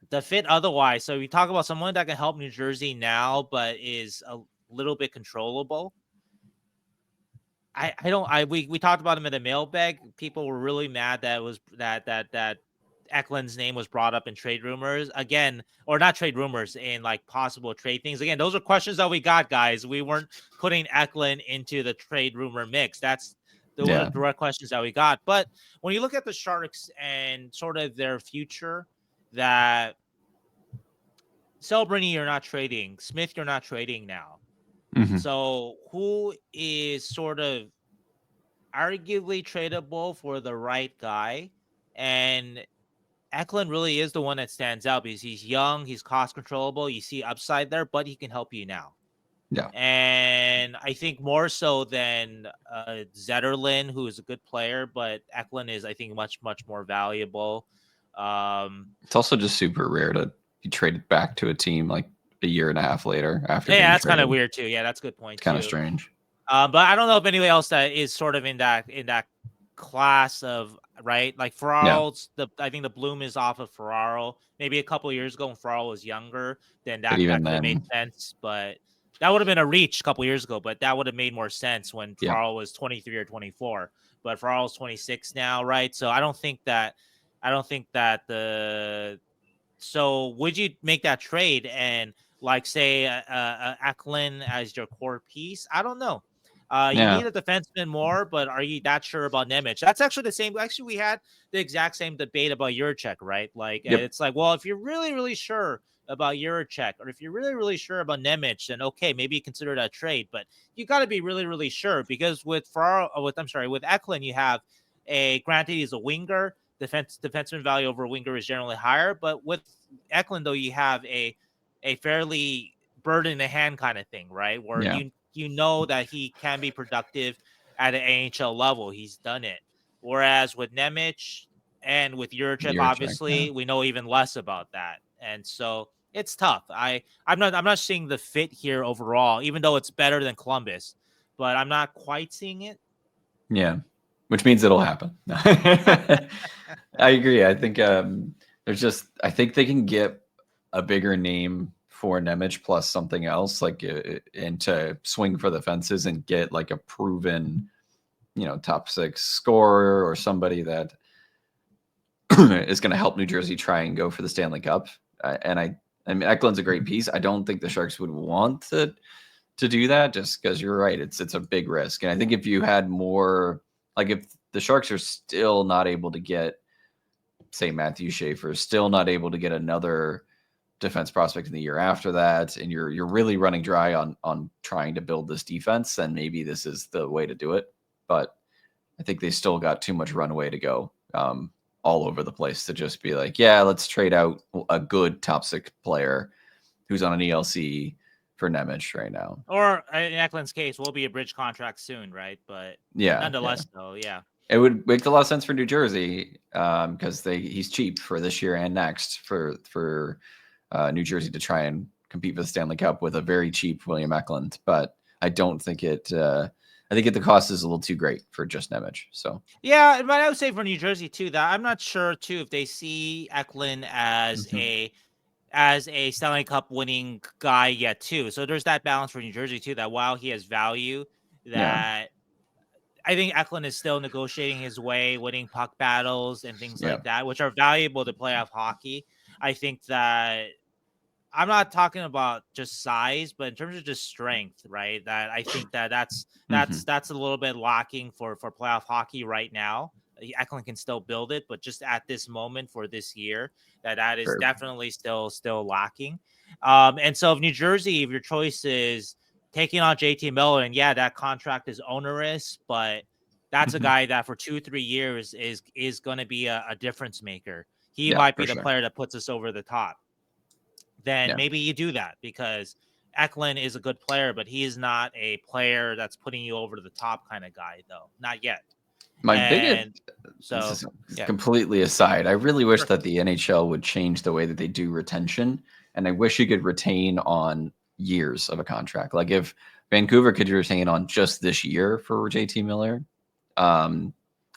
the fit otherwise, so we talk about someone that can help New Jersey now, but is a little bit controllable. We talked about him in the mailbag. People were really mad that it was that Eklund's name was brought up in trade rumors again, or not trade rumors, in like possible trade things. Again, those are questions that we got, guys. We weren't putting Eklund into the trade rumor mix. That's the direct questions that we got. But when you look at the Sharks and sort of their future, that Celebrini you're not trading, Smith you're not trading now. So who is sort of arguably tradable for the right guy? And Eklund really is the one that stands out because he's young, he's cost controllable. You see upside there, but he can help you now. And I think more so than Zetterlund, who is a good player, but Eklund is, I think, much, much more valuable. It's also just super rare to be traded back to a team like a year and a half later after. Yeah, that's kind of weird too. Yeah, that's a good point. It's kind of strange. But I don't know if anybody else that is sort of in that class of, right? Like Ferraro's I think the bloom is off of Ferraro. Maybe a couple of years ago when Ferraro was younger, then that could have made sense. But that would have been a reach a couple of years ago, but that would have made more sense when Ferraro was 23 or 24. But Ferraro's 26 now, right? So I don't think that so would you make that trade and like say Eklund as your core piece? I don't know. You need a defenseman more, but are you that sure about Nemec? That's actually the same. Actually, we had the exact same debate about Juracek, right? Like, it's like, well, if you're really, really sure about Juracek, or if you're really, really sure about Nemec, then okay, maybe consider that trade. But you got to be really, really sure because with Eklund, you have granted he's a winger. Defenseman value over a winger is generally higher, but with Eklund though, you have a fairly bird in the hand kind of thing, right? Where you know that he can be productive at an AHL level. He's done it. Whereas with Nemec and with Juracek, obviously, we know even less about that. And so it's tough. I'm not seeing the fit here overall, even though it's better than Columbus, but I'm not quite seeing it. Yeah. Which means it'll happen. I agree. I think I think they can get a bigger name for Nemec plus something else, like and to swing for the fences and get like a proven, top 6 scorer or somebody that is going to help New Jersey try and go for the Stanley Cup. I mean, Eklund's a great piece. I don't think the Sharks would want to do that just because you're right. It's a big risk. And I think if you had more Like if the Sharks are still not able to get, say, Matthew Schaefer, still not able to get another defense prospect in the year after that, and you're really running dry on trying to build this defense, then maybe this is the way to do it. But I think they still got too much runway to go all over the place to just be like, yeah, let's trade out a good top 6 player who's on an ELC for Nemec right now. Or in Eklund's case, will be a bridge contract soon, right? But nonetheless, though, yeah. It would make a lot of sense for New Jersey because he's cheap for this year and next for New Jersey to try and compete for the Stanley Cup with a very cheap William Eklund. But I don't think it. I think the cost is a little too great for just Nemec. So yeah, but I would say for New Jersey too that I'm not sure too if they see Eklund as a Stanley Cup winning guy yet too. So there's that balance for New Jersey too. That while he has value, that I think Eklund is still negotiating his way, winning puck battles and things like that, which are valuable to playoff hockey. I think that I'm not talking about just size, but in terms of just strength, right? That I think that's a little bit lacking for playoff hockey right now. Eklund can still build it, but just at this moment for this year, that is definitely still lacking. And so if New Jersey, if your choice is taking on JT Miller, and that contract is onerous, but that's a guy that for 2-3 years is going to be a difference maker. He might be the player that puts us over the top. Then maybe you do that because Eklund is a good player, but he is not a player that's putting you over the top kind of guy, though. Not yet. Biggest, this is completely aside, I really wish that the NHL would change the way that they do retention, and I wish you could retain on years of a contract. Like if Vancouver could retain on just this year for JT Miller, I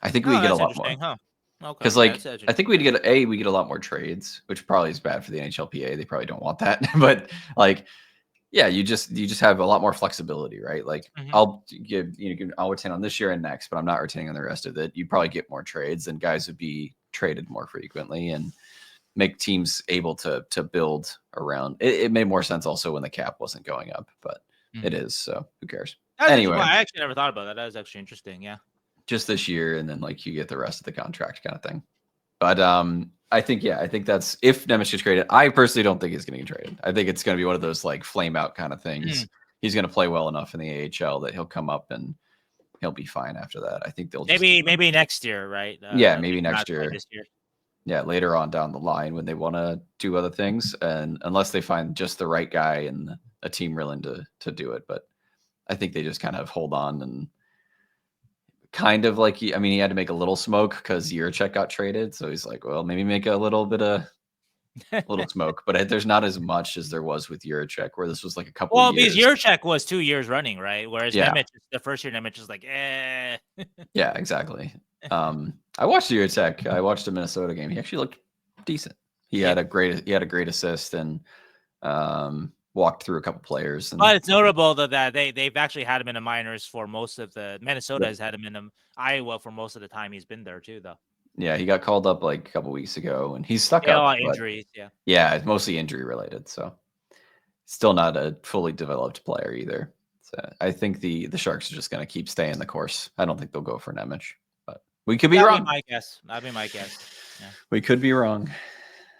think we get a lot more. Huh? Because I think we get a lot more trades, which probably is bad for the NHLPA. They probably don't want that, but you just have a lot more flexibility, right? Like I'll retain on this year and next, but I'm not retaining on the rest of it. You probably get more trades, and guys would be traded more frequently, and make teams able to build around. It made more sense also when the cap wasn't going up, but it is. So who cares? Anyway, I actually never thought about that. That was actually interesting. Yeah. Just this year, and then you get the rest of the contract kind of thing. But I think that's if Nemec gets traded. I personally don't think he's going to get traded. I think it's going to be one of those flame out kind of things. He's going to play well enough in the AHL that he'll come up and he'll be fine after that. I think they'll maybe next year, right? Maybe next year. This year. Yeah, later on down the line when they want to do other things, and unless they find just the right guy and a team willing to do it. But I think they just kind of hold on and. Kind of he had to make a little smoke because Jiricek got traded. So he's like, well, maybe make a little bit of smoke. But there's not as much as there was with Jiricek, where this was a couple of years. Well, because Jiricek was 2 years running, right? Whereas Nemec, the first year, Nemec is Yeah, exactly. I watched Jiricek. I watched a Minnesota game. He actually looked decent. He had a great assist and walked through a couple players. But it's notable that they've actually had him in the minors for most of the Minnesota has had him in Iowa for most of the time he's been there too, though. Yeah, he got called up a couple weeks ago, and he's stuck up. A lot of injuries, Yeah, it's mostly injury related. So still not a fully developed player either. So I think the Sharks are just going to keep staying the course. I don't think they'll go for Nemec, but we could be wrong. That'd be my guess. Yeah. We could be wrong.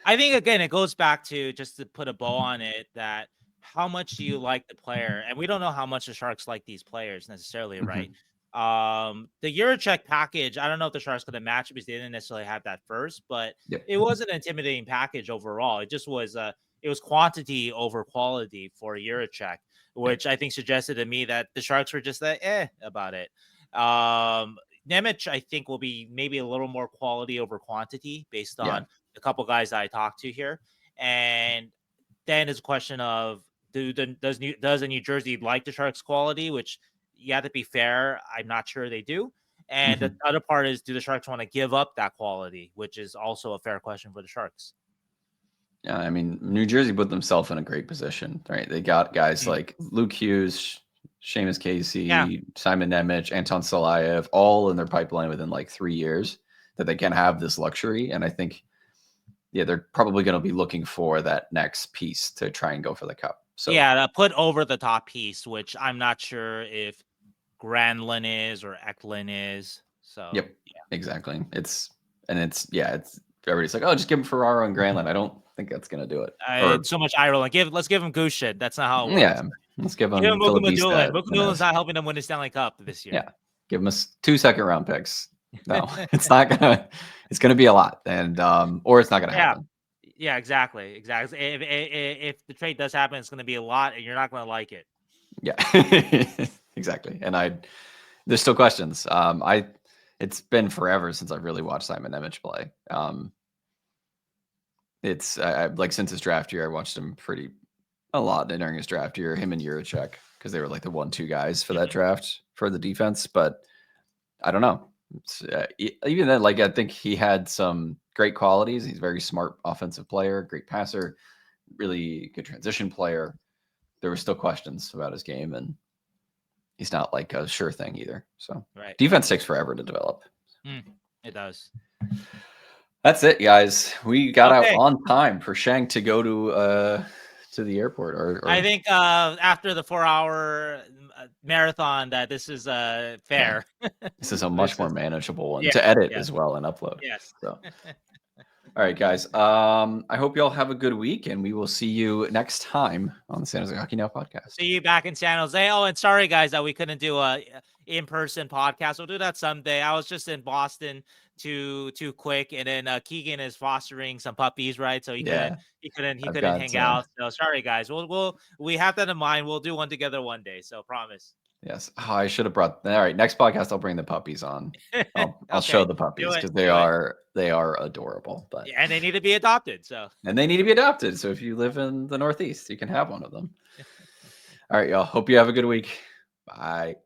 I think again it goes back to just to put a bow on it that. How much do you like the player? And we don't know how much the Sharks like these players necessarily, right? The Jiricek package, I don't know if the Sharks could have matched it because they didn't necessarily have that first, but it was an intimidating package overall. It just was it was quantity over quality for Jiricek, which I think suggested to me that the Sharks were just about it. Nemec, I think, will be maybe a little more quality over quantity based on a couple guys that I talked to here. And then it's a question of does New Jersey like the Sharks' quality, which you have to be fair. I'm not sure they do. And the other part is, do the Sharks want to give up that quality, which is also a fair question for the Sharks. Yeah, I mean, New Jersey put themselves in a great position, right? They got guys like Luke Hughes, Seamus Casey, Simon Nemec, Anton Salayev, all in their pipeline within 3 years that they can have this luxury. And I think, they're probably going to be looking for that next piece to try and go for the cup. So the put over the top piece, which I'm not sure if Granlund is or Eklund is. So yeah, exactly. It's everybody's like, oh, just give him Ferraro and Granlund. I don't think that's gonna do it. It's so much eye rolling. Let's give him goose shit. That's not how it works. Yeah, let's give him Moku Madulin's not helping them win the Stanley Cup this year. Yeah, give him 2 second-round picks. No, it's not gonna. It's gonna be a lot, and or it's not gonna happen. Yeah, exactly. If the trade does happen, it's gonna be a lot, and you're not gonna like it. Yeah, exactly. And there's still questions. It's been forever since I've really watched Simon Nemec play. It's like since his draft year, I watched him a lot during his draft year. Him and Juracek, because they were like the 1-2 guys for that draft for the defense. But I don't know. It's, even then, like I think he had some great qualities. He's a very smart offensive player, great passer, really good transition player. There were still questions about his game, and he's not like a sure thing either. So defense takes forever to develop. It does. That's it, guys. We got out on time for Sheng to go to the airport. Or I think after the 4-hour marathon, that this is fair. Yeah. This is a much more manageable one to edit as well and upload. Yes. So. All right, guys. I hope you all have a good week, and we will see you next time on the San Jose Hockey Now podcast. See you back in San Jose. Oh, and sorry, guys, that we couldn't do a in-person podcast. We'll do that someday. I was just in Boston too quick, and then Keegan is fostering some puppies, right? So he couldn't hang out. So sorry, guys. We have that in mind. We'll do one together one day. So promise. Yes. Oh, I should have brought. All right, next podcast I'll bring the puppies on. I'll show the puppies because they are adorable. But and they need to be adopted. So if you live in the Northeast, you can have one of them. All right, y'all. Hope you have a good week. Bye.